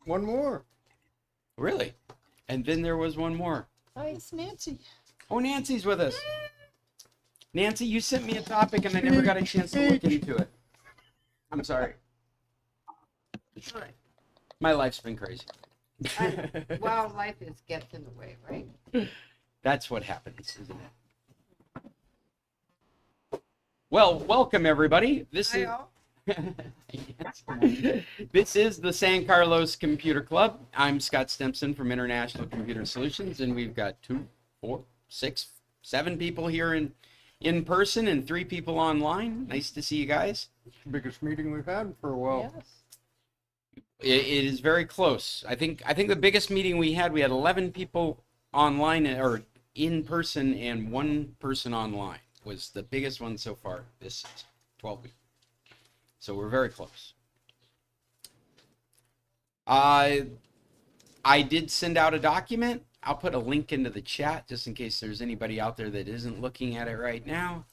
One more. Really? And then there was one more. Hi, it's Nancy. Oh, Nancy's with us. Nancy, you sent me a topic and I never got a chance to look into it. I'm sorry. My life's been crazy. Well, life gets in the way, right? That's what happens, isn't it? Well, welcome everybody. This is this is the San Carlos Computer Club. I'm Scott Stimson from International Computer Solutions, and we've got 2, 4, 6, 7 people here in person and 3 people online. Nice to see you guys. Biggest meeting we've had for a while. Yes. It is very close. I think the biggest meeting we had 11 people online or in person and 1 person online was the biggest one so far this season, 12 weeks. So we're very close. I did send out a document. I'll put a link into the chat just in case there's anybody out there that isn't looking at it right now.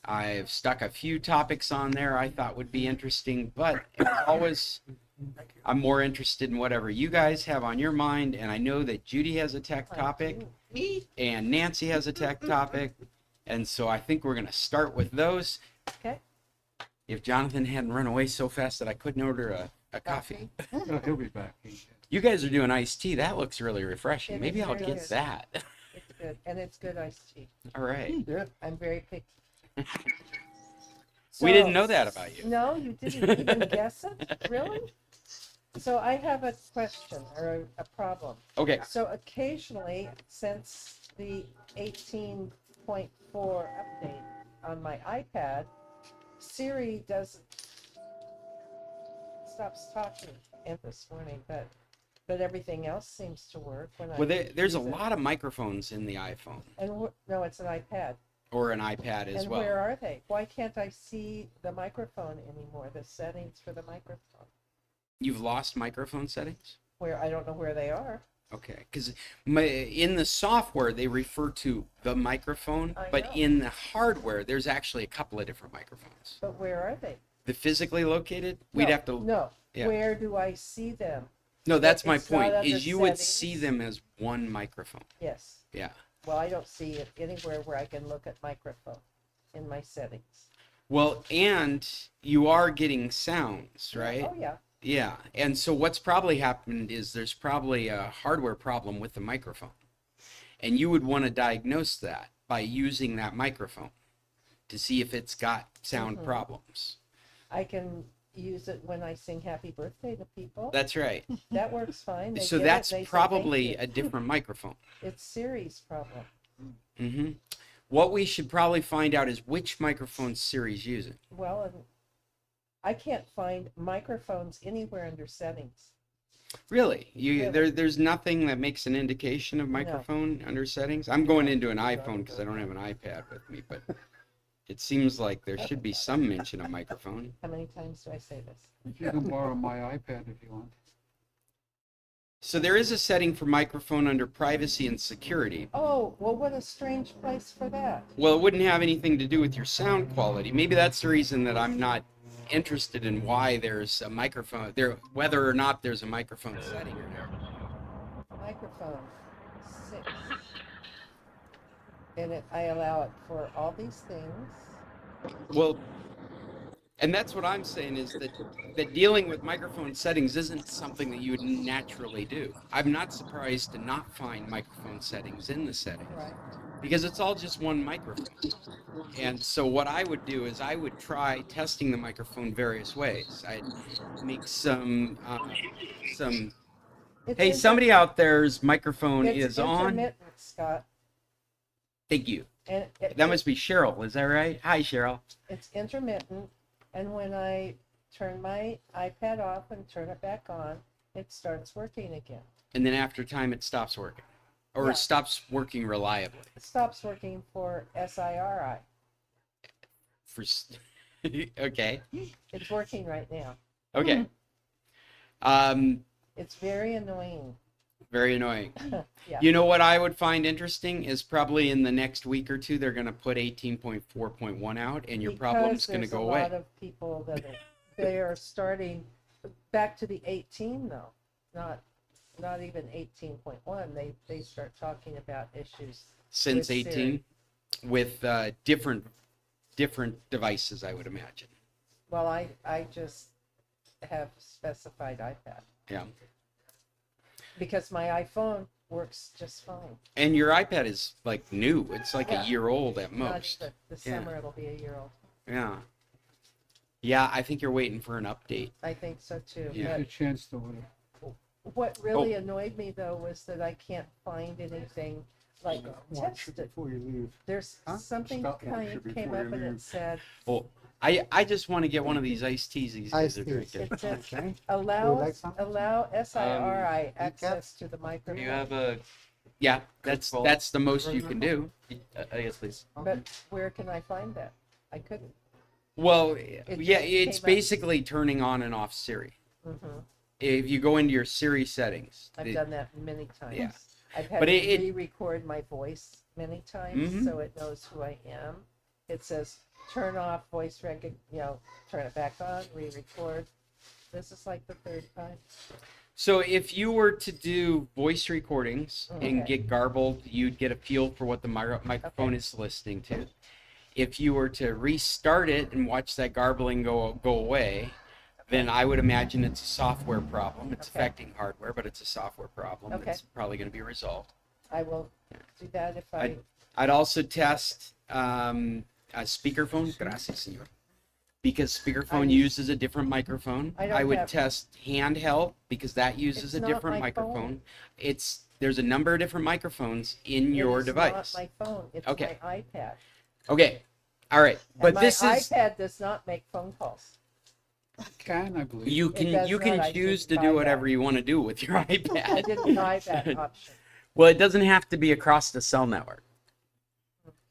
I've stuck a few topics on there I thought would be interesting, but as always, I'm more interested in whatever you guys have on your mind, and I know that Judy has a tech topic, and Nancy has a tech topic, and so I think we're going to start with those. Okay. If Jonathan hadn't run away so fast that I couldn't order a coffee. Oh, he'll be back. You guys are doing iced tea. That looks really refreshing. It Maybe is I'll very get good. that. It's good, and it's good iced tea. All right. Yeah. I'm very picky. We didn't know that about you. No, you didn't even guess it? Really? So I have a question or a problem. Okay. So occasionally, since the 18.4 update on my iPad, Siri stops talking this morning, but everything else seems to work when I Well, there's a use it. lot of microphones in the iPhone And no, it's an iPad. or an iPad as And well. where are they? Why can't I see the microphone anymore? The settings for the microphone. You've lost microphone settings? Where I don't know where they are. Okay, because in the software they refer to the microphone, I but know. in the hardware there's actually a couple of different microphones. But where are they? The physically located, we'd No, have to. No. Yeah. Where do I see them? No, that's my It's not point. under Is you would settings? see them as one microphone. Yes. Yeah. Well, I don't see it anywhere where I can look at microphone in my settings. Well, and you are getting sounds, right? Oh, yeah. Yeah, and so what's probably happened is there's probably a hardware problem with the microphone. And you would want to diagnose that by using that microphone to see if it's got sound problems. I can use it when I sing happy birthday to people. That's right. That works fine. They So get it, that's they say, probably "Thank a different microphone. you." It's Siri's problem. Hmm. What we should probably find out is which microphone Siri's using. Well, and I can't find microphones anywhere under settings. Really? Really. There's nothing that makes an indication of microphone under settings? I'm going into an iPhone because I don't have an iPad with me, but it seems like there should be some mention of microphone. How many times do I say this? You can borrow my iPad if you want. So there is a setting for microphone under privacy and security. Oh, well, what a strange place for that. Well, it wouldn't have anything to do with your sound quality. Maybe that's the reason that I'm not interested in why there's a microphone there, whether or not there's a microphone setting or not. Microphone 6. And I allow it for all these things. Well, and that's what I'm saying is that dealing with microphone settings isn't something that you would naturally do. I'm not surprised to not find microphone settings in the settings Right. because it's all just one microphone. And so what I would do is I would try testing the microphone various ways. I'd make some It's hey, somebody out there's microphone it's is on. intermittent, Scott. Thank you. And That must be Cheryl, is that right? Hi, Cheryl. it's intermittent, and when I turn my iPad off and turn it back on, it starts working again. And then after time it stops working. Or Yeah. it stops working reliably. It stops working for SIRI. Okay. It's working right now. Okay. It's very annoying. Very annoying. Yeah. You know what I would find interesting is probably in the next week or two they're going to put 18.4.1 out and your problem's going to go Because away. there's a lot of people that they are starting back to the 18 though, not even 18.1. They start talking about issues Since with 18 Siri. with different devices, I would imagine. Well, I just have specified iPad Yeah. because my iPhone works just fine. And your iPad is like new. It's like Yeah. a year old at Not most. even this Yeah. summer it'll be a year old. Yeah. Yeah, I think you're waiting for an update. I think so too. Yeah. Get a chance to look. What really annoyed me though was that I can't find anything like Watch it tested. before you leave. There's Huh? something Stop kind watch it of came before you up and it leave. said Well, I just want to get one of these iced teas these guys are Iced teas. drinking. it said Okay. allow like some? SIRI access to the Do microphone. you have a? Yeah, that's the most you can do. Yes, please. But where can I find that? I couldn't. Well, just yeah, it's came up. basically turning on and off Siri. Hmm. If you go into your Siri settings, I've done that many times. Yeah. I've had But to it- re-record my voice many times Mhm. so it knows who I am. It says turn off voice turn it back on, re-record. This is like the third time. so if you were to do voice recordings and Okay. get garbled, you'd get a feel for what the microphone Okay. is listening to. If you were to restart it and watch that garbling go away, then I would imagine it's a software problem. It's Okay. affecting hardware, but it's a software problem Okay. that's probably going to be resolved. I will do that if I. I'd also test a speakerphone. Gracias, señor. Because speakerphone uses a different microphone. I don't I would have- test handheld because that uses It's a not different my microphone. There's a number of different microphones in your It is device. not my phone. It's Okay. my iPad. Okay. All right. But And my this is iPad does not make phone calls. Can I believe? you It can does you can not. I choose to didn't do buy whatever that. you want to do with your I iPad. didn't buy that option. Well, it doesn't have to be across the cell network.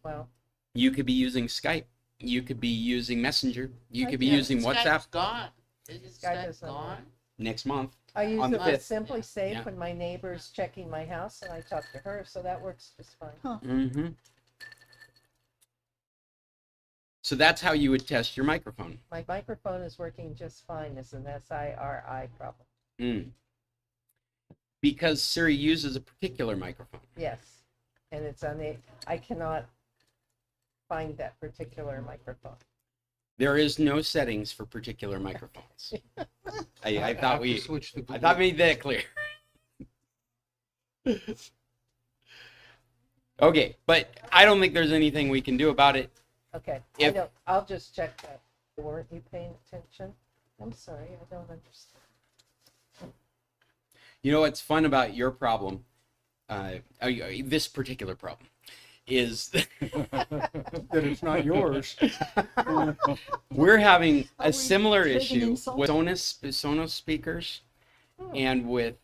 Well, You could be using Skype. You could be using Messenger. You could be Yeah. using WhatsApp Skype's gone. Isn't Skype Skype isn't gone? next month. I use On the it with 5th. Simply Safe Yeah. when my neighbor's checking my house and I talk to her, so that works just fine. Mm-hmm. So that's how you would test your microphone. My microphone is working just fine. It's an SIRI problem. Mm. Because Siri uses a particular microphone. Yes, and it's I cannot find that particular microphone. There is no settings for particular microphones. I have thought to we switch to I Google. thought we made that clear. Okay, but I don't think there's anything we can do about it. Okay, If- I'll just check that. Weren't you paying attention? I'm sorry, I don't understand. You know what's fun about your problem, this particular problem, is That it's not yours. we're having Are a we similar taking issue insults? with Sonos speakers and with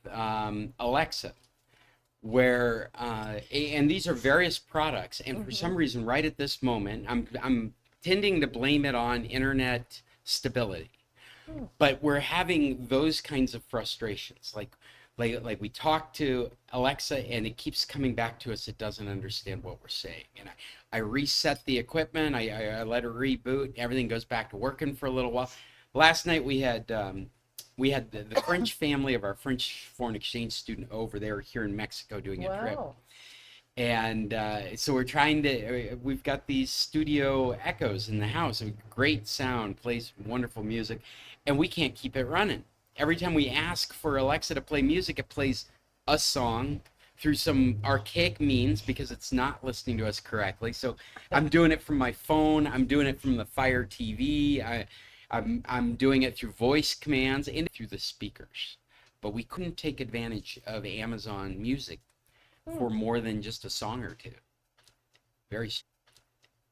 Alexa, where and these are various products, and for some reason, right at this moment, I'm tending to blame it on internet stability, but we're having those kinds of frustrations, like we talk to Alexa and it keeps coming back to us. It doesn't understand what we're saying, and I reset the equipment. I let her reboot. Everything goes back to working for a little while. Last night we had the French family of our French foreign exchange student over. They were here in Mexico doing a trip, Wow. and so we've got these studio echoes in the house. Great sound, plays wonderful music, and we can't keep it running. Every time we ask for Alexa to play music, it plays a song through some archaic means because it's not listening to us correctly. So I'm doing it from my phone. I'm doing it from the Fire TV. I'm doing it through voice commands and through the speakers. But we couldn't take advantage of Amazon Music for more than just a song or two. Very,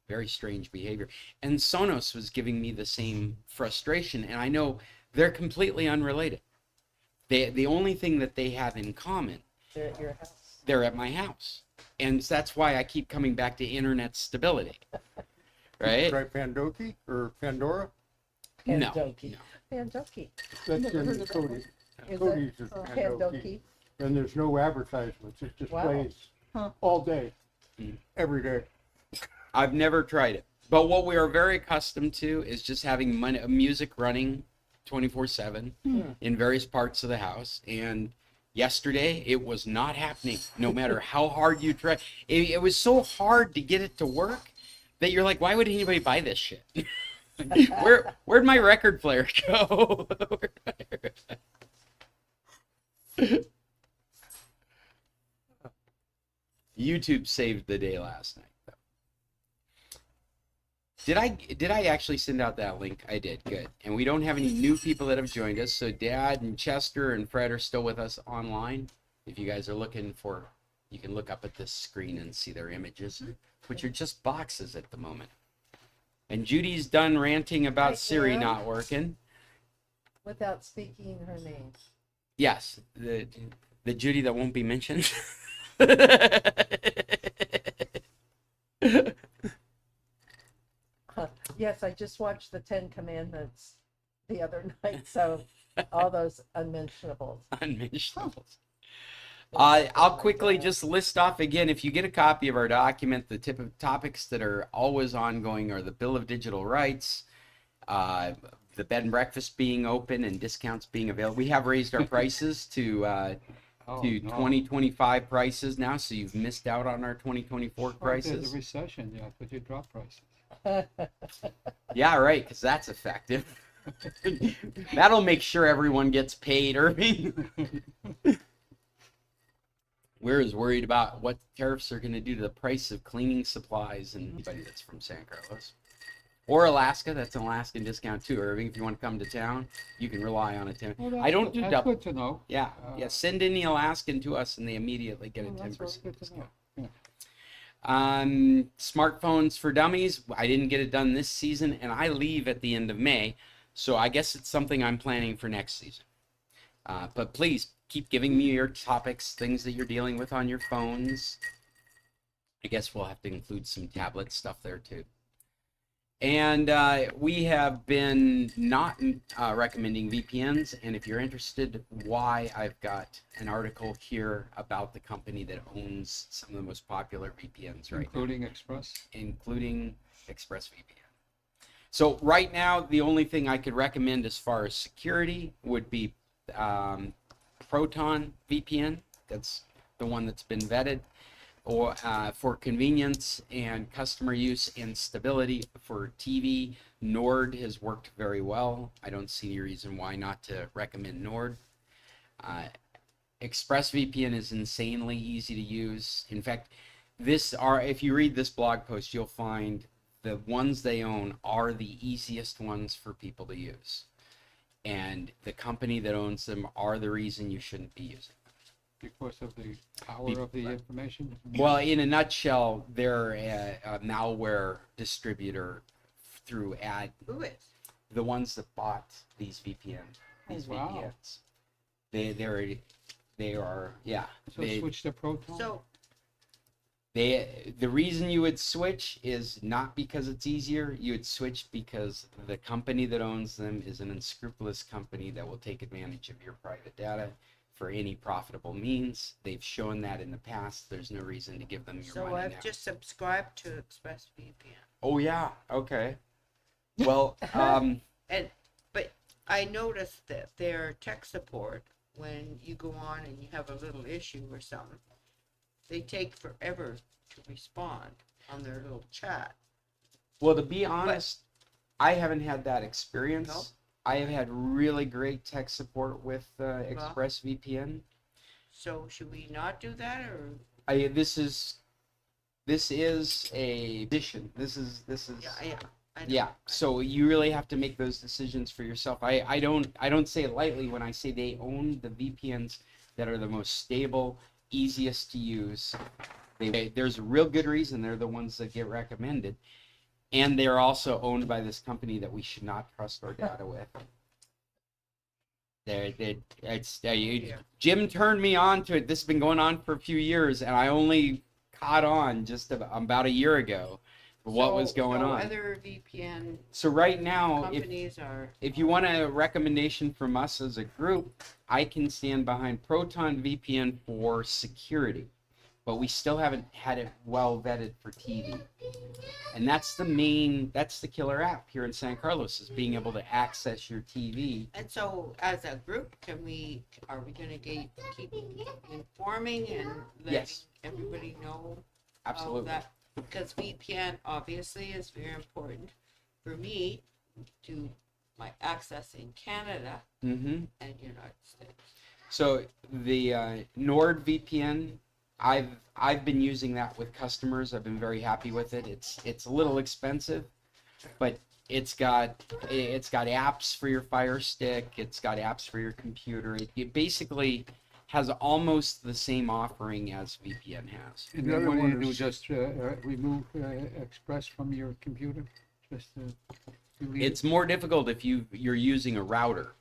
very strange behavior. And Sonos was giving me the same frustration, and I know they're completely unrelated. The only thing that they have in common, They're at your house. they're at my house. And that's why I keep coming back to internet stability. Right? Try Pandoki or Pandora? No. Pandoki. no. Pandoki. That's Never in heard of that Cody. Is Cody's it? is Pandoki. Pandoki. And there's no advertisements. It just Wow. plays Huh. all day, Mm. every day. I've never tried it. But what we are very accustomed to is just having music running 24/7 in various parts of the house. And yesterday it was not happening, no matter how hard you try. It was so hard to get it to work that you're like, why would anybody buy this shit? Where'd my record player go? YouTube saved the day last night. Did I actually send out that link? I did. Good. And we don't have any new people that have joined us. So Dad and Chester and Fred are still with us online. If you guys are looking for, you can look up at this screen and see their images, which are just boxes at the moment. And Judy's done ranting about Hi, Siri Ann. not working. Without speaking her name. Yes, the Judy that won't be mentioned. Yes, I just watched the 10 Commandments the other night, so all those unmentionables. Unmentionables. I'll quickly just list off again. If you get a copy of our document, the tip of topics that are always ongoing are the Bill of Digital Rights, the bed and breakfast being open and discounts being available. We have raised our prices to 2025 prices now, so you've missed out on our 2024 prices. There's a recession, yeah, but you drop prices. Yeah, right, because that's effective. That'll make sure everyone gets paid, Irving. We're as worried about what tariffs are going to do to the price of cleaning supplies and anybody that's from San Carlos. Or Alaska, that's an Alaskan discount too, Irving. If you want to come to town, you can rely on a 10. Well, I don't do that's double. good to know. Yeah, send any Alaskan to us and they immediately get a Well, 10% that's really good to discount. know. Yeah. Smartphones for dummies. I didn't get it done this season and I leave at the end of May. So I guess it's something I'm planning for next season. But please keep giving me your topics, things that you're dealing with on your phones. I guess we'll have to include some tablet stuff there too. And we have been not recommending VPNs. And if you're interested why, I've got an article here about the company that owns some of the most popular VPNs right now. Including Express. Including ExpressVPN. So right now, the only thing I could recommend as far as security would be Proton VPN. That's the one that's been vetted. Or for convenience and customer use and stability for TV, Nord has worked very well. I don't see any reason why not to recommend Nord. ExpressVPN is insanely easy to use. In fact, if you read this blog post, you'll find the ones they own are the easiest ones for people to use. And the company that owns them are the reason you shouldn't be using them. Because of the power of the information. Well, in a nutshell, they're a malware distributor through Who is? the ones that bought these VPNs. These wow. VPNs. They are yeah. So switch to Proton. So, The reason you would switch is not because it's easier. You would switch because the company that owns them is an unscrupulous company that will take advantage of your private data for any profitable means. They've shown that in the past. There's no reason to give them your so money I've now. just subscribed to ExpressVPN. Oh yeah, okay. Well, But I noticed that their tech support, when you go on and you have a little issue or something, they take forever to respond on their little chat. well, to be honest, I haven't had that experience. No? I have had really great tech support with ExpressVPN. So should we not do that, or This is a addition. This is yeah, I know. yeah. So you really have to make those decisions for yourself. I don't say it lightly when I say they own the VPNs that are the most stable, easiest to use. There's a real good reason they're the ones that get recommended. And they're also owned by this company that we should not trust our data with. Jim turned me on to it. This has been going on for a few years, and I only caught on just about a year ago what was going on. Other VPN So right now, companies are. if you want a recommendation from us as a group, I can stand behind Proton VPN for security. but we still haven't had it well vetted for TV. And that's the killer app here in San Carlos, is being able to access your TV. And so, as a group, are we gonna keep informing and letting Yes. everybody know Absolutely. that? Because VPN obviously is very important for me to my access in Canada Mm-hmm. and United States. So the NordVPN, I've been using that with customers. I've been very happy with it. It's a little expensive, but it's got apps for your Fire Stick. It's got apps for your computer. It basically has almost the same offering as VPN has. And The then other what do one you do, is- just remove Express from your computer? Just delete it? It's more difficult if you're using a router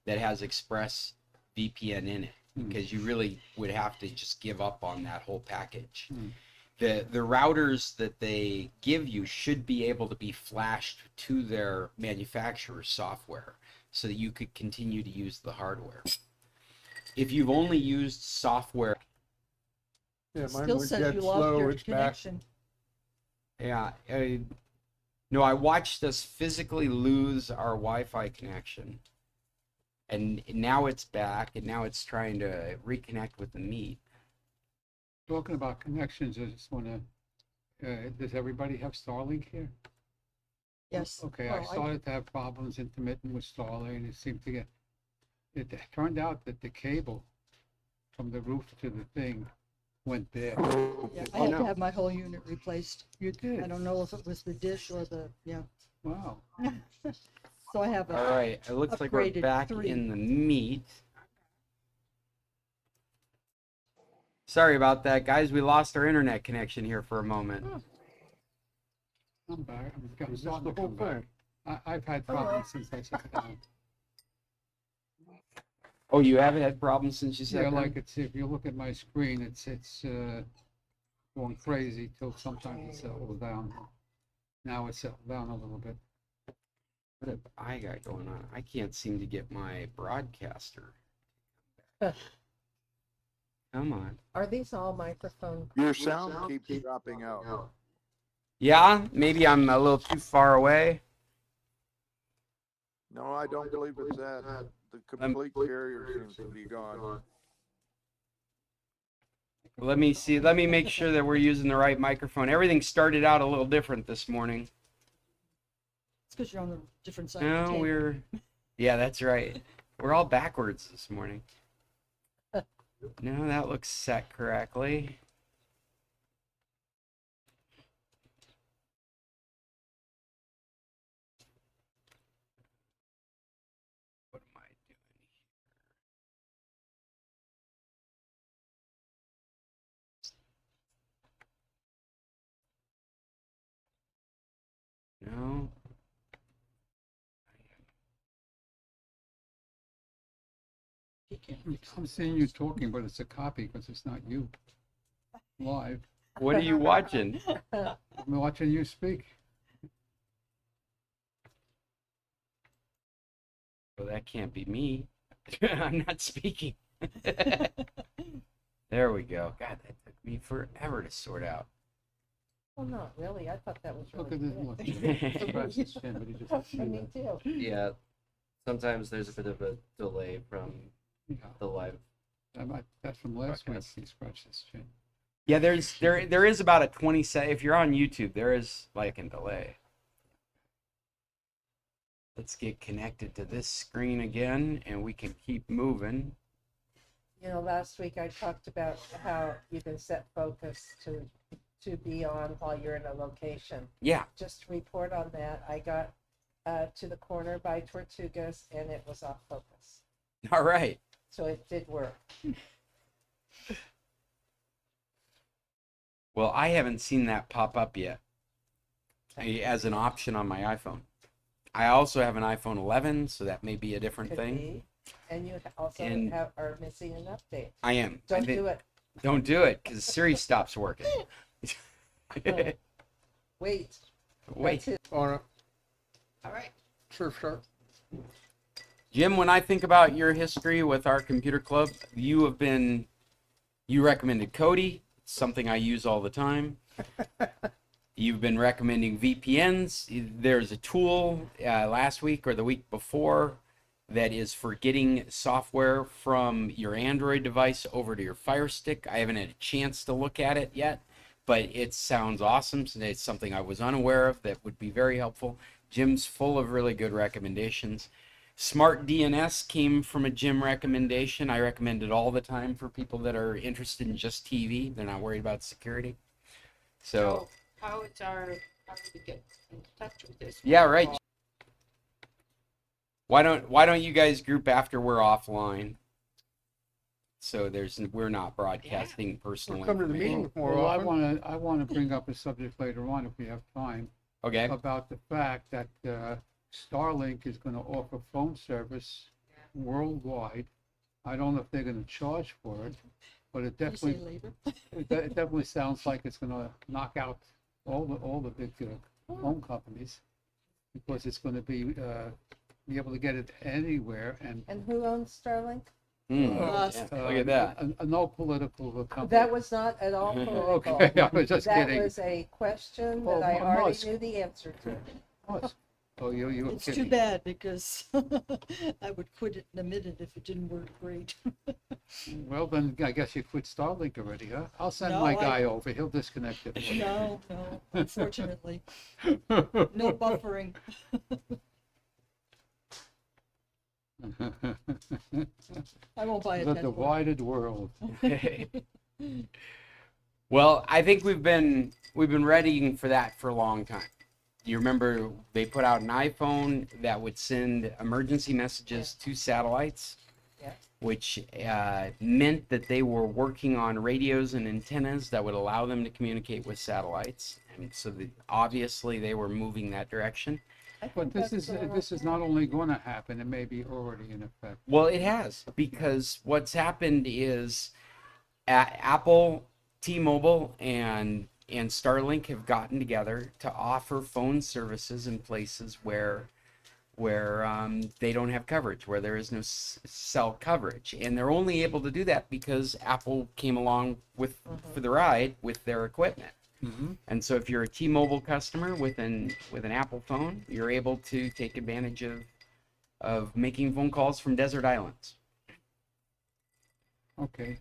that has Express VPN in it, because you really would have to just give up on that whole package. The routers that they give you should be able to be flashed to their manufacturer's software so that you could continue to use the hardware. If you've only used software, Yeah, mine Still would says get you lost slow, your it's back. connection. yeah, no, I watched us physically lose our Wi-Fi connection, and now it's back, and now it's trying to reconnect with the meet. Talking about connections, I just want to, does everybody have Starlink here? Yes. Okay, Well, I started to have problems intermittent with Starlink. It seemed to get, it turned out that the cable from the roof to the thing went dead. Yeah, I Oh, had no. to have my whole unit replaced. You did? I don't know if it was the dish or the, yeah. Wow. So I have All a, right, it looks like we're upgraded back 3. in the meet. Sorry about that, guys. We lost our internet connection here for a moment. I'm back. I'm Is this starting the to whole come back. I've had problems since I sat down. Oh, you have had problems since you said Yeah, that? like if you look at my screen, it's going crazy till sometimes it settles down. Now it's settled down a little bit. What have I got going on? I can't seem to get my broadcaster. Come on. Are these all microphone? Your sound keeps dropping out. Yeah, maybe I'm a little too far away. No, I don't believe it's that. The complete carrier seems to be gone. Let me see. Let me make sure that we're using the right microphone. Everything started out a little different this morning. it's because you're on the different side of the No, table. yeah, that's right. We're all backwards this morning. No, that looks set correctly. What am I doing here? No. I'm seeing you talking, but it's a copy because it's not you live. What are you watching? I'm watching you speak. Well, that can't be me. I'm not speaking. There we go. God, that took me forever to sort out. Well, not really. I thought that was Look really at this. good. Look. Scratch his chin, but he doesn't see Me that. too. Yeah, sometimes there's a bit of a delay from Yeah, the live. that's from last week. Broadcast. He scratched his chin. Yeah, there is about a 20 second. If you're on YouTube, there is like a delay. Let's get connected to this screen again, and we can keep moving. You know, last week I talked about how you can set focus to be on while you're in a location. Yeah, Just report on that. I got to the corner by Tortugas and it was off focus. all right. So it did work. Well, I haven't seen that pop up yet as an option on my iPhone. I also have an iPhone 11, so that may be a different Could thing. be. And you also And- are missing an update. I am. I Don't think- do it. Don't do it, because Siri stops working. Wait. Wait. That's it. On All right. a surf shark. Jim, when I think about your history with our computer club, you recommended Cody, something I use all the time. You've been recommending VPNs. There's a tool last week or the week before that is for getting software from your Android device over to your Fire Stick. I haven't had a chance to look at it yet, but it sounds awesome. So it's something I was unaware of that would be very helpful. Jim's full of really good recommendations. Smart DNS came from a Jim recommendation. I recommend it all the time for people that are interested in just TV. They're not worried about security. So how do we get in touch with this? yeah, right. Why don't you guys group after we're offline? So we're not broadcasting personal Come to the information. meeting more Well, often. I wanna bring up a subject later on if we have time, Okay. about the fact that Starlink is gonna offer phone service worldwide. I don't know if they're gonna charge for it, but it You say definitely, labor? it definitely sounds like it's gonna knock out all the big phone companies, because it's gonna be able to get it anywhere, and And who owns Starlink? Us. Look at that. no political company. That was not at all political. Okay, I was just That kidding. was a question Oh, that I already Musk. knew the answer to. Oh, you were It's too kidding. bad because I would quit it in a minute if it didn't work great. Well, then I guess you quit Starlink already, huh? I'll send No, my I- guy over. He'll disconnect it. for you. No, unfortunately. No buffering. I won't buy a The Tesla. divided world. Well, I think we've been readying for that for a long time. You remember they put out an iPhone that would send emergency messages to satellites, Yeah. which meant that they were working on radios and antennas that would allow them to communicate with satellites. And so obviously they were moving that direction. I But think this that's is not only going to happen, it may be already in effect. Well, it has, because what's happened is Apple, T-Mobile, and Starlink have gotten together to offer phone services in places where they don't have coverage, where there is no cell coverage, and they're only able to do that because Apple came along for the ride with their equipment. Mm-hmm. And so, if you're a T-Mobile customer with an Apple phone, you're able to take advantage of making phone calls from desert islands. Okay.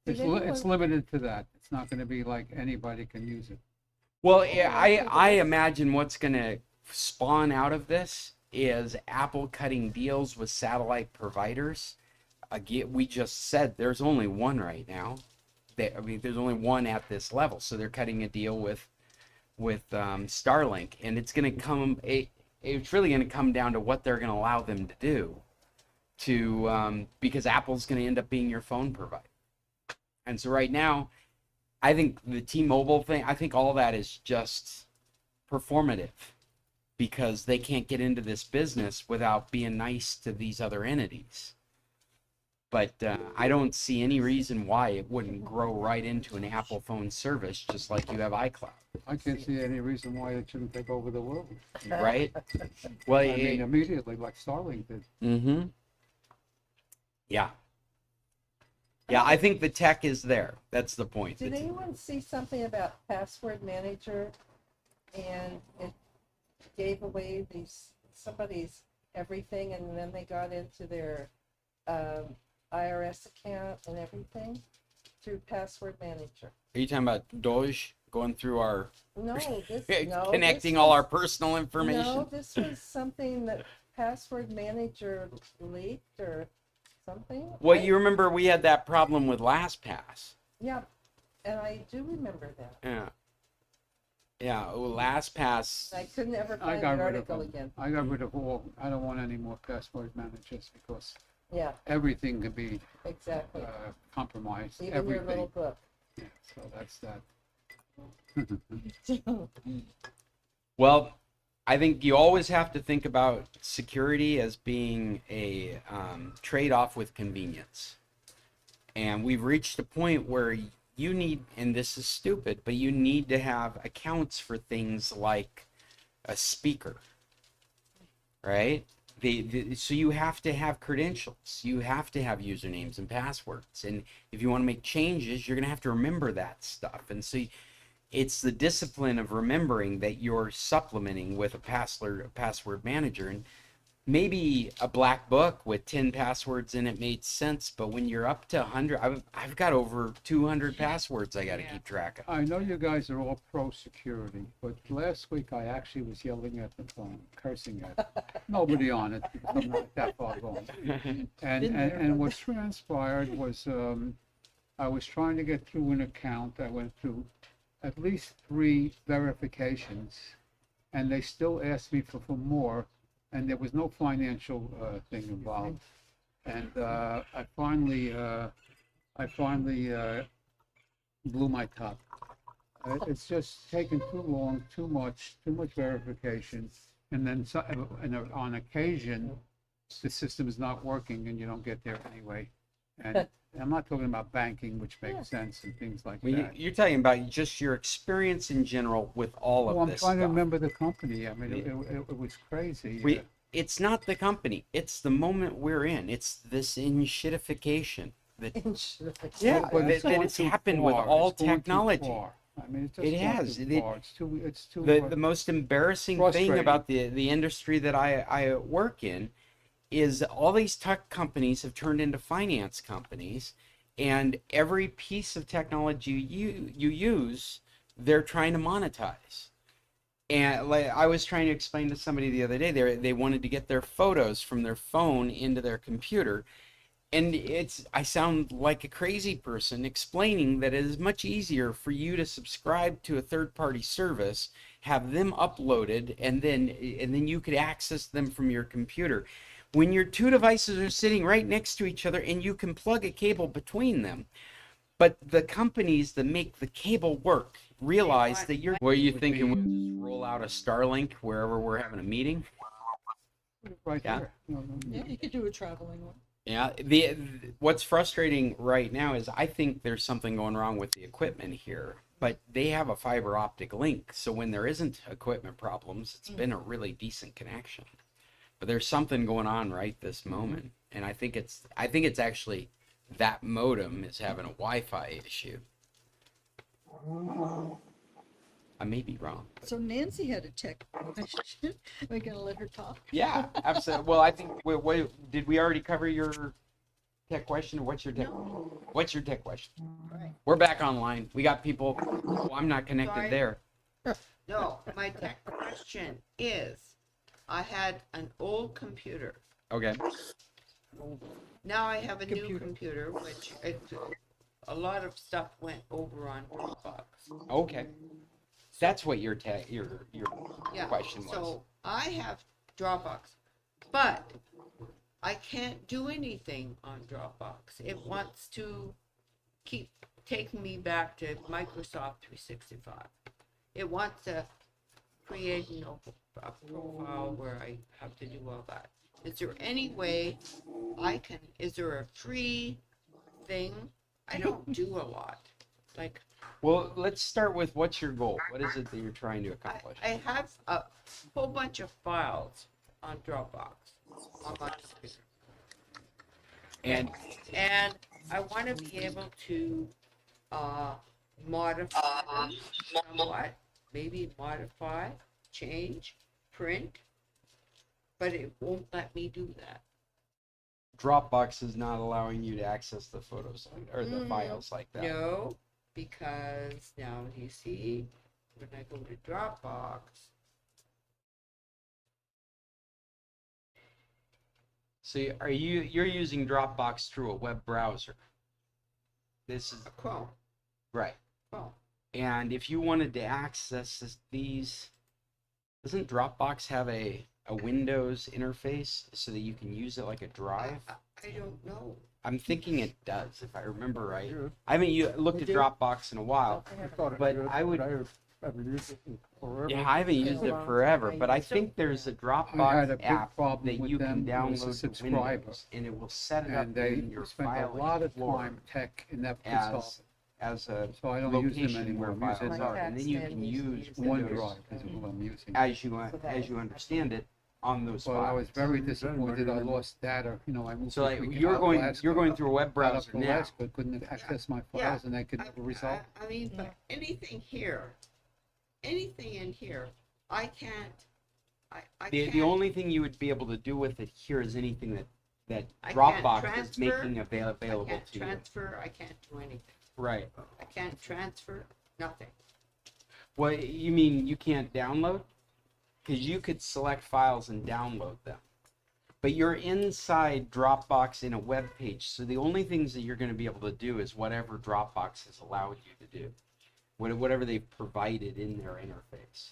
Did It's limited to that. It's not going to be like anybody can use it. Well, yeah, I imagine what's going to spawn out of this is Apple cutting deals with satellite providers. Again, we just said there's only one right now. There's only one at this level, so they're cutting a deal with Starlink, and it's going to come. It's really going to come down to what they're going to allow them to do, because Apple's going to end up being your phone provider. And so right now, I think the T-Mobile thing, I think all that is just performative, because they can't get into this business without being nice to these other entities. But I don't see any reason why it wouldn't grow right into an Apple phone service, just like you have iCloud, I can't see any reason why it shouldn't take over the world. right? Well, I mean, immediately, like Starlink did. mm-hmm. Yeah. Yeah, I think the tech is there. That's the point. Did anyone see something about password manager, and it gave away somebody's everything, and then they got into their IRS account and everything through password manager? Are you talking about Doge going through our No, connecting this all was- our personal information? No, this was something that password manager leaked or something. Well, you remember we had that problem with LastPass. Yeah, and I do remember that. Yeah. Yeah, LastPass. I couldn't ever I find got the rid of article them. again. I got rid of all. I don't want any more password managers, because Yeah, everything can be exactly. compromised. Even your little Everything. book. Yeah, so that's that. Well, I think you always have to think about security as being a trade-off with convenience. And we've reached a point where you need, and this is stupid, but you need to have accounts for things like a speaker, right? So you have to have credentials. You have to have usernames and passwords. And if you want to make changes, you're going to have to remember that stuff. And so it's the discipline of remembering that you're supplementing with a password manager. And maybe a black book with 10 passwords in it made sense, but when you're up to 100, I've got over 200 passwords I got to keep track of. I know you guys are all pro security, but last week I actually was yelling at the phone, cursing at nobody on it because I'm not that far gone. And what transpired was I was trying to get through an account. I went through at least 3 verifications, and they still asked me for more. And there was no financial thing involved, and I finally blew my top. It's just taken too long, too much verification, and then on occasion, the system is not working, and you don't get there anyway. And I'm not talking about banking, which makes sense and things like that. You're talking about just your experience in general with all of Well, I'm this trying to stuff. remember the company. I mean, it was crazy. It's not the company. It's the moment we're in. It's this shitification. Yeah, But that going it's too happened with far. all It's going too technology. far. I mean, it's just It going has. too far. It's too. The most embarrassing thing frustrating. about the industry that I work in is all these tech companies have turned into finance companies, and every piece of technology you use, they're trying to monetize. And like I was trying to explain to somebody the other day, they wanted to get their photos from their phone into their computer. And I sound like a crazy person explaining that it is much easier for you to subscribe to a third-party service, have them uploaded, and then you could access them from your computer. When your 2 devices are sitting right next to each other and you can plug a cable between them. But the companies that make the cable work realize that you're... What are you thinking? We'll just roll out a Starlink wherever we're having a meeting? right Yeah. there. Yeah, you could do a traveling one. Yeah, what's frustrating right now is I think there's something going wrong with the equipment here, but they have a fiber optic link, so when there isn't equipment problems, it's been a really decent connection. But there's something going on right this moment, and I think it's actually that modem is having a Wi-Fi issue. I may be wrong. So Nancy had a tech question. We're gonna let her talk. Yeah, absolutely. Well, I think did we already cover your tech question? Or what's your tech? No. What's your tech question? Right. We're back online. We got people. Well, I'm not connected Sorry. there. No, my tech question is, I had an old computer. Okay. Now I have a new Computer. computer, which a lot of stuff went over on Dropbox. Okay. That's what your Yeah, question was. so I have Dropbox, but I can't do anything on Dropbox. It wants to keep taking me back to Microsoft 365. It wants to create, a profile where I have to do all that. Is there any way is there a free thing? I don't do a lot. Like, Well, let's start with what's your goal? What is it that you're trying to accomplish? I have a whole bunch of files on Dropbox on my computer. And I want to be able to modify them somewhat, maybe modify, change, print, but it won't let me do that. Dropbox is not allowing you to access the photos or the files like that. No, because now you see, when I go to Dropbox, So you're using Dropbox through a web browser? This is a Chrome, right. Chrome. And if you wanted to access these, doesn't Dropbox have a Windows interface so that you can use it like a drive? I don't know. I'm thinking it does, if I remember right. I haven't looked at Dropbox in a while, but I would. I've used it forever. Yeah, I haven't used it forever, but I think there's a I had a Dropbox big app problem that with you can them. It was a download to subscriber. Windows, and it will set it up And they in your spent a file lot of explorer time tech in that as consultant. as a So I don't use them location anymore. where I'm using files are, and then you can use OneDrive Windows is what I'm using. as you understand it on those Well, I was files. very disappointed. I lost data, you know, I moved. So like to you're going Alaska, through a web got up browser to now. Alaska, couldn't access my Yeah. files, and I could never resolve. I mean, but anything here, anything in here, I can't, I The can't. only thing you would be able to do with it here is anything that I can't Dropbox is transfer, making I available can't to you. transfer, I can't do anything. Right. I can't transfer, nothing. Well, you mean you can't download? Because you could select files and download them. But you're inside Dropbox in a web page, so the only things that you're going to be able to do is whatever Dropbox has allowed you to do, whatever they've provided in their interface.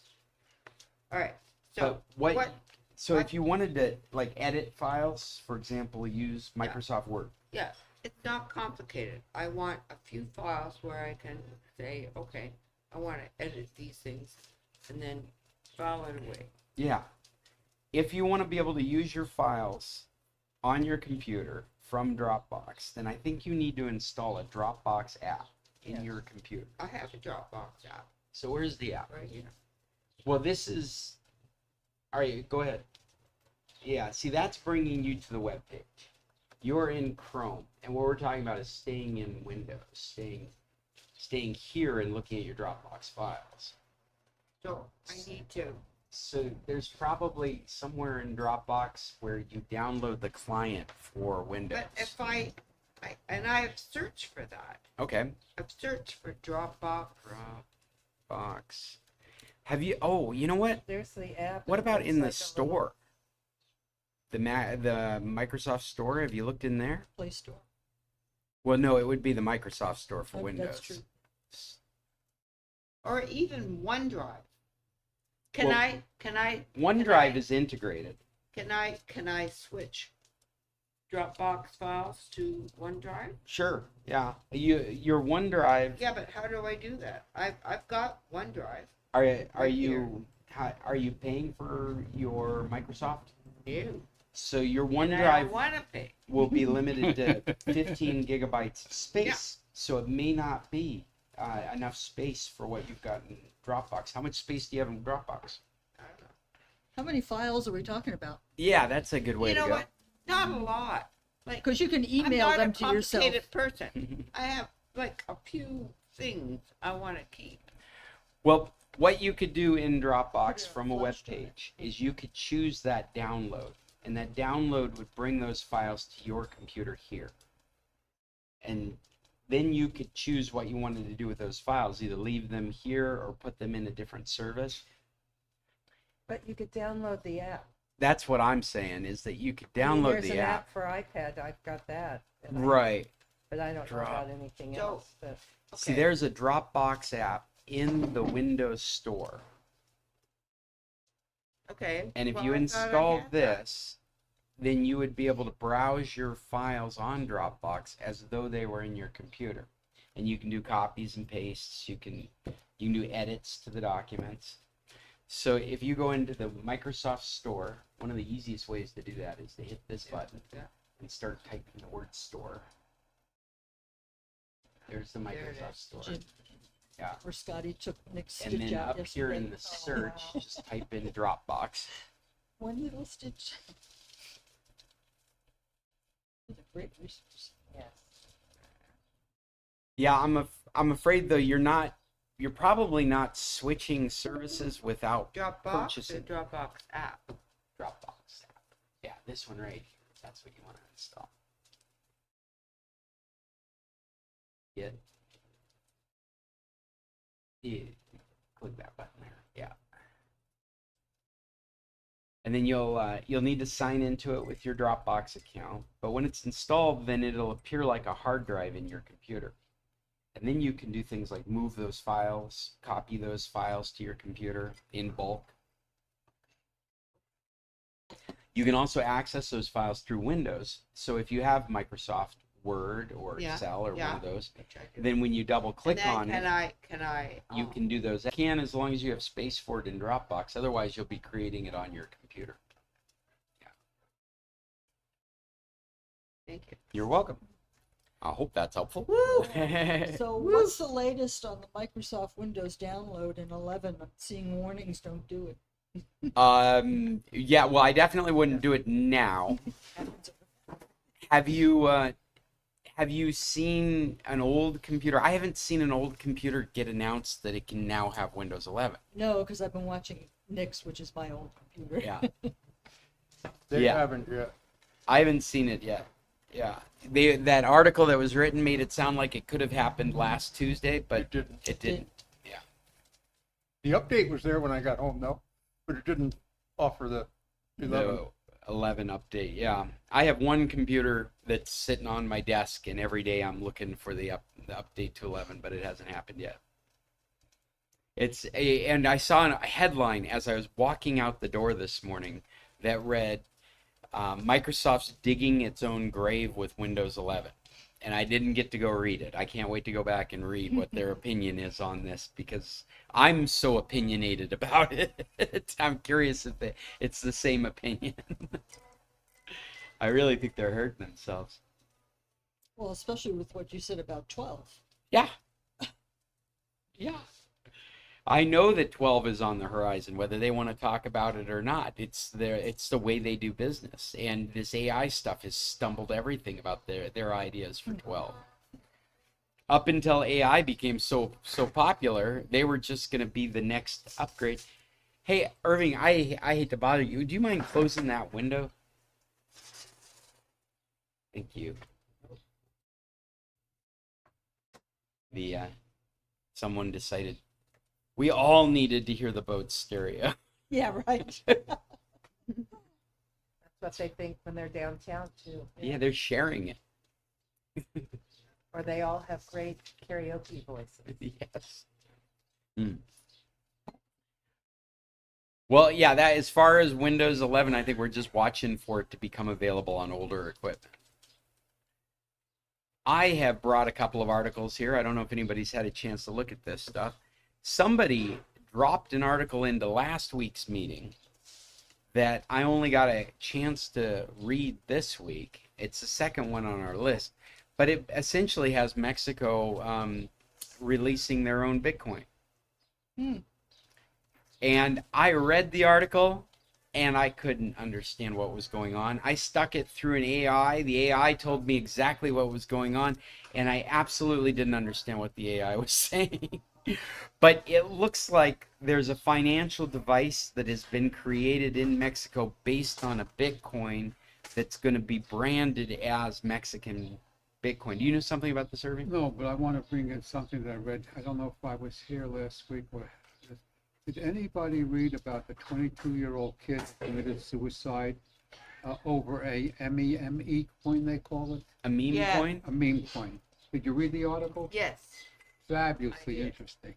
All right, so But what? So what- if you wanted to like edit files, for example, use Yeah. Microsoft Word. yeah, it's not complicated. I want a few files where I can say, okay, I want to edit these things and then file it away. Yeah. If you want to be able to use your files on your computer from Dropbox, then I think you need to install a Dropbox app in Yes. your computer. I have a Dropbox app So where's the app? right here. Well, this is. All right, go ahead. Yeah, see, that's bringing you to the web page. You're in Chrome, and what we're talking about is staying in Windows, staying here and looking at your Dropbox files. So I need to, So there's probably somewhere in Dropbox where you download the client for Windows. but if and I have searched for that. Okay. I've searched for Dropbox. Dropbox. Have you? Oh, you know what? There's the app. What and about there's in the like a little- store? The Microsoft Store. Have you looked in there? Play Store. Well, no, it would be the Microsoft Store for Oh, Windows. that's true. Or even OneDrive. Can Well, I OneDrive is integrated. can I switch Dropbox files to OneDrive? Sure. Yeah. Your OneDrive. Yeah, but how do I do that? I've got OneDrive. Are Right you are you paying for your Microsoft? No. So your And I OneDrive don't want to pay. will be limited to 15 gigabytes of space. So it may not be enough space for what you've got in Dropbox. How much space do you have in Dropbox? I don't know. How many files are we talking about? Yeah, that's a good way You to know go. what? Not a lot. Like Because you can email them to I'm not a yourself. complicated person. I have like a few things I want to keep. Well, what you could do in Dropbox Put it on from a web flash drive. page is you could choose that download, and that download would bring those files to your computer here. And then you could choose what you wanted to do with those files, either leave them here or put them in a different service. But you could download the app. That's what I'm saying, is that you could I mean, download there's the an app. for iPad. I've got that. and Right. But I don't know Drop. about anything So- else. But See, Okay. there's a Dropbox app in the Windows Store. Okay. And if well, you I thought I installed had that. this, then you would be able to browse your files on Dropbox as though they were in your computer. And you can do copies and pastes, you can do edits to the documents. So if you go into the Microsoft Store, one of the easiest ways to do that is to hit this button Yeah. and start typing the word store. There's the There it Microsoft is. Store. Jim. Yeah. Where Scotty took Nick's And stitch then out up here in yesterday. the search, Oh, just type in Dropbox. one little stitch. What a great resource. yes. Yeah, I'm afraid though you're probably not switching services without Dropbox purchasing. or Dropbox app. Dropbox app. Yeah, this one right here. That's what you want to install. Yeah. Yeah. Click that button there. Yeah. And then you'll need to sign into it with your Dropbox account. But when it's installed, then it'll appear like a hard drive in your computer. And then you can do things like move those files, copy those files to your computer in bulk. You can also access those files through Windows. So if you have Microsoft Word or Yeah, Excel or one yeah. of those, Which I do. then when you double click And then on it, can I you can do those. You can, as long as you have space for it in Dropbox. Otherwise, you'll be creating it on your computer. thank you. You're welcome. I hope that's helpful. So what's the latest on the Microsoft Windows download in 11? I'm seeing warnings, don't do it. Yeah, well, I definitely wouldn't do it now. Have you seen an old computer? I haven't seen an old computer get announced that it can now have Windows 11. No, because I've been watching Nick's, which is my old computer. Yeah. They Yeah. haven't yet. I haven't seen it yet. Yeah. That article that was written made it sound like it could have happened last Tuesday, but It didn't. it didn't. The update was there when I got home, though, but it didn't offer the 11. The 11 update. Yeah. I have one computer that's sitting on my desk, and every day I'm looking for the update to 11, but it hasn't happened yet. And I saw a headline as I was walking out the door this morning that read, Microsoft's digging its own grave with Windows 11. And I didn't get to go read it. I can't wait to go back and read what their opinion is on this, because I'm so opinionated about it. I'm curious if it's the same opinion. I really think they're hurting themselves. Well, especially with what you said about 12. Yeah. Yeah. I know that 12 is on the horizon, whether they want to talk about it or not. It's the way they do business. And this AI stuff has stumbled everything about their ideas for 12. Up until AI became so popular, they were just going to be the next upgrade. Hey, Irving, I hate to bother you. Do you mind closing that window? Thank you. Someone decided we all needed to hear the boat stereo. Yeah, right. That's what they think when they're downtown too. Yeah, they're sharing it. Or they all have great karaoke voices. Yes. Well, yeah, that as far as Windows 11, I think we're just watching for it to become available on older equipment. I have brought a couple of articles here. I don't know if anybody's had a chance to look at this stuff. Somebody dropped an article into last week's meeting that I only got a chance to read this week. It's the second one on our list, but it essentially has Mexico releasing their own Bitcoin. And I read the article and I couldn't understand what was going on. I stuck it through an AI. The AI told me exactly what was going on, and I absolutely didn't understand what the AI was saying. But it looks like there's a financial device that has been created in Mexico based on a Bitcoin that's going to be branded as Mexican Bitcoin. Do you know something about this, Irving? No, but I want to bring in something that I read. I don't know if I was here last week or did anybody read about the 22-year-old kid who committed suicide over a MEME coin, they call it? A meme Yeah. coin? A meme coin. Did you read the article? Yes. Fabulously I did. interesting.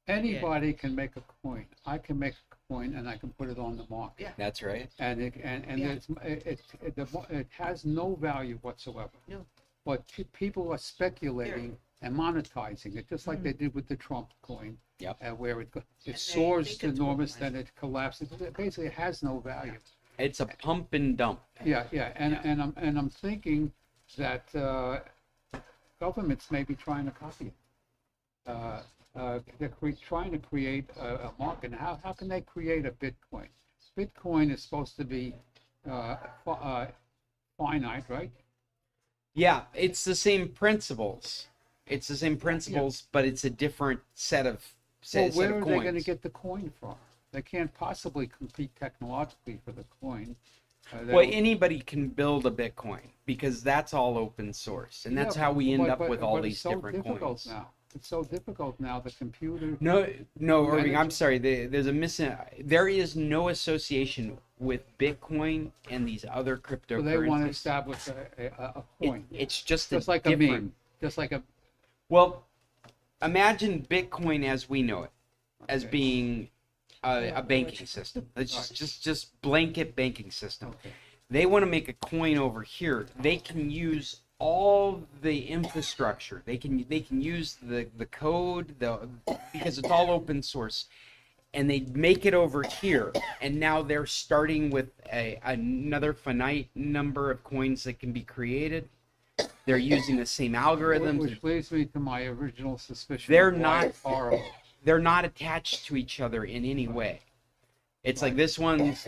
Anybody can make a coin. I can make a coin and I can put it on the market. Yeah. That's right. And Yeah. it has no value whatsoever. No. But people are speculating and monetizing it, just like they did with the Trump coin. Yep. Where it they soars think to it's enormous, worth then it collapses. It basically has no value. It's a pump and dump. Yeah, and I'm thinking that governments may be trying to copy it. They're trying to create a market. How can they create a Bitcoin? Bitcoin is supposed to be finite, right? Yeah, it's the same principles. It's the same principles, but it's a different set of Well, set where of are coins. they going to get the coin from? They can't possibly compete technologically for the coin. Well, anybody can build a Bitcoin because that's all open source, and that's Yeah, how we end but- up but- with all but these it's so different difficult coins. now. It's so difficult now. The computer. No, Irving, I'm Manage- sorry. There's a There is no association with Bitcoin and these other So they want to cryptocurrencies. establish a coin, It's just just a like a different. meme, just like a. Well, imagine Bitcoin as we know it, as Okay. being a banking system. It's Right. just blanket banking system. Okay. They want to make a coin over here. They can use all the infrastructure. They can use the code, because it's all open source, and they make it over here. And now they're starting with another finite number of coins that can be created. They're using the same algorithms. Which leads me to my original suspicion. They're of why not- it's horrible. They're not attached to each other in any way. It's like this one's,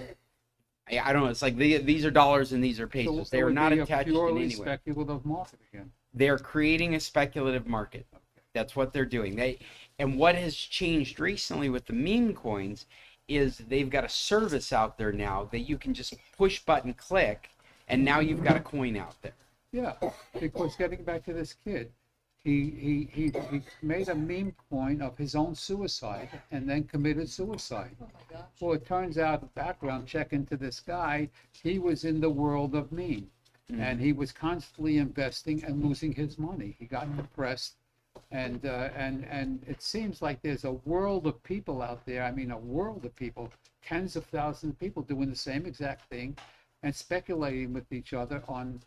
I don't know. It's like these are dollars and these are So pesos. it They are would not be a attached in purely any way. speculative market again. They're creating a speculative market. That's what they're doing. And what has changed recently with the meme coins is they've got a service out there now that you can just push button click, and now you've got a coin out there. Yeah, because getting back to this kid, he made a meme coin of his own suicide and then committed suicide. Oh my gosh. Well, it turns out the background check into this guy, he was in the world of meme. And he was constantly investing and losing his money. He got depressed. And it seems like there's a world of people out there. I mean, a world of people, tens of thousands of people doing the same exact thing and speculating with each other on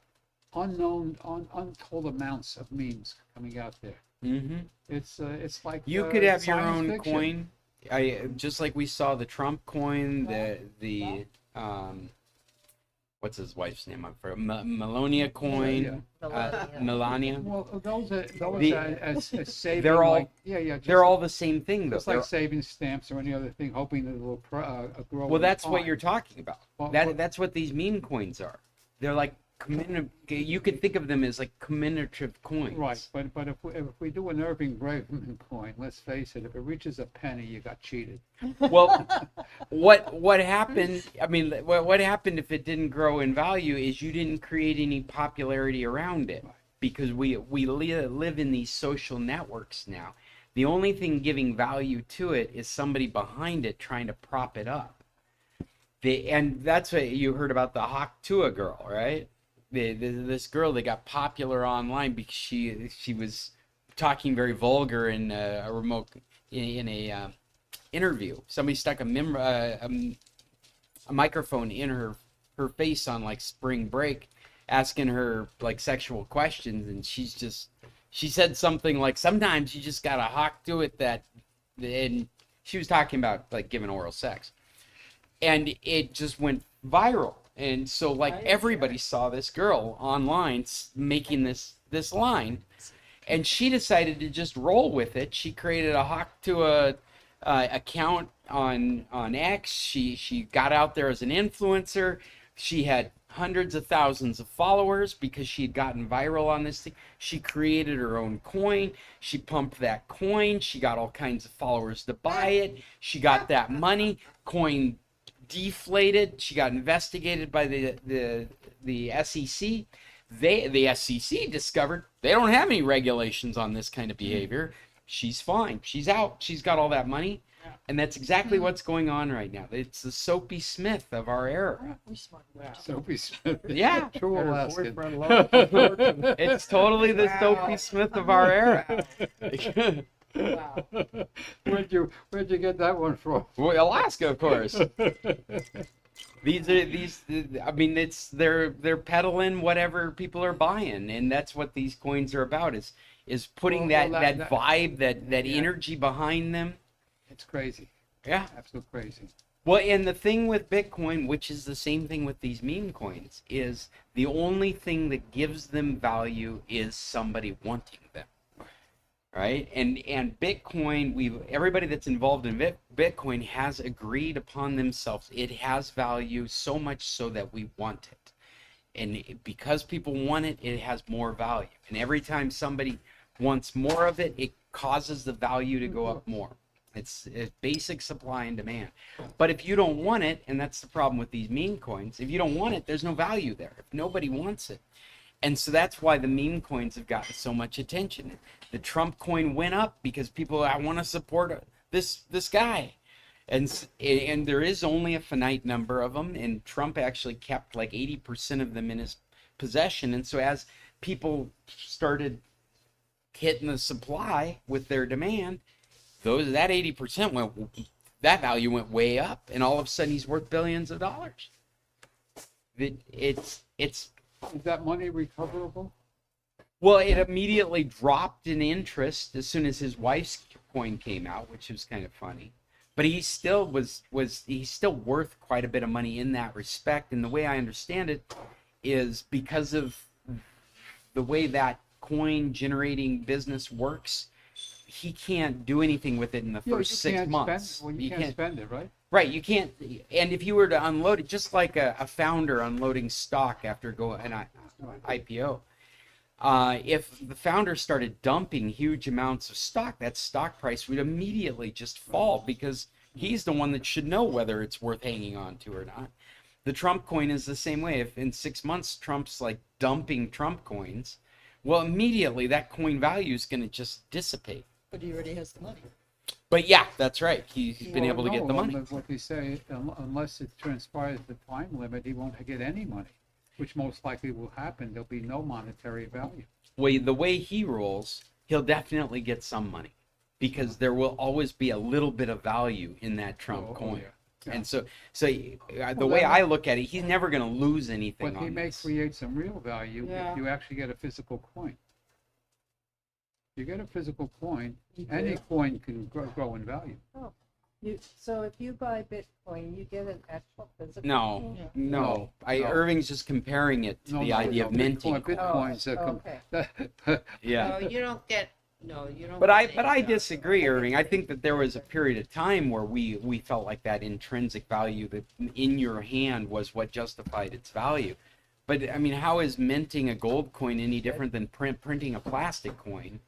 untold amounts of memes coming out there. Mm-hmm. It's like You could have your science own fiction. coin. Just like we saw the Trump coin, the what's his wife's name? I'm for Melania coin, Melania. Well, those are The- as saving. They're all- like, just They're all the same thing, though. just like saving stamps or any other thing, hoping that it will grow. Well, in that's what time. you're talking about. Well, That's what these meme coins are. They're like you could think of them as like commemorative coins. Right, but if we do an Irving Braverman coin, let's face it, if it reaches a penny, you got cheated. Well, what happened? I mean, what happened if it didn't grow in value is you didn't create any popularity around it, because we live in these social networks now. The only thing giving value to it is somebody behind it trying to prop it up. And that's what you heard about the Hawk Tuah girl, right? This girl that got popular online because she was talking very vulgar in a remote in a interview. Somebody stuck a microphone in her face on like spring break, asking her like sexual questions, and she said something like, sometimes you just gotta hawk to it that, and she was talking about like giving oral sex, and it just went viral. And so like everybody saw this girl online making this line, and she decided to just roll with it. She created a Hawk to a account on X. She got out there as an influencer. She had hundreds of thousands of followers because she had gotten viral on this thing. She created her own coin. She pumped that coin. She got all kinds of followers to buy it. She got that money. Coin deflated. She got investigated by the SEC. The SEC discovered they don't have any regulations on this kind of behavior. She's fine. She's out. She's got all that money. And that's exactly what's going on right now. It's the Soapy Smith of our era. We smart. Sophie Smith. Yeah. True Her Alaskan. boyfriend loves her. It's totally the Soapy Smith of our era. Wow. Where'd you get that one from? Well, Alaska, of course. I mean, they're peddling whatever people are buying, and that's what these coins are about, is putting Well, that that- vibe, that Yeah. energy behind them. It's crazy, Yeah. absolute crazy. Well, and the thing with Bitcoin, which is the same thing with these meme coins, is the only thing that gives them value is somebody wanting them. Right? And Bitcoin, everybody that's involved in Bitcoin has agreed upon themselves. It has value, so much so that we want it. And because people want it, it has more value. And every time somebody wants more of it, it causes the value to go up more. It's basic supply and demand. But if you don't want it, and that's the problem with these meme coins, if you don't want it, there's no value there. If nobody wants it. And so that's why the meme coins have gotten so much attention. The Trump coin went up because people, I want to support this guy. And there is only a finite number of them, and Trump actually kept like 80% of them in his possession. And so as people started hitting the supply with their demand, that 80% that value went way up, and all of a sudden he's worth billions of dollars. It's Is that money recoverable? Well, it immediately dropped in interest as soon as his wife's coin came out, which was kind of funny. But he still he's still worth quite a bit of money in that respect. And the way I understand it is because of the way that coin generating business works, he can't do anything with it in the Yeah, first you 6 can't months. spend, well, you can't spend it, right? Right, you can't. And if you were to unload it, just like a founder unloading stock after an IPO, if the founder started dumping huge amounts of stock, that stock price would immediately just fall because he's the one that should know whether it's worth hanging on to or not. The Trump coin is the same way. If in 6 months Trump's like dumping Trump coins, well, immediately that coin value is going to just dissipate. But he already has the money. But yeah, that's right. He's been Well, able to get the no, money. What they say, unless it transpires the time limit, he won't get any money, which most likely will happen. There'll be no monetary value. Way the way he rolls, he'll definitely get some money because there will always be a little bit of value in that Trump Oh, coin. yeah. Yeah. And so the Well, way then- I look at it, he's never going to lose anything But he on may this. create some real value Yeah. if you actually get a physical coin. You get a physical coin, You any do. coin can grow in value. So if you buy Bitcoin, you get an actual physical. No, coin? Yeah. no. No. Irving's just comparing it to No, the no, idea no, of minting. Bitcoins are Okay. Yeah. No, you don't get, no, you don't. But I get- disagree, Irving. I think that there was a period of time where we felt like that intrinsic value that in your hand was what justified its value. But I mean, how is minting a gold coin any different than printing a plastic coin?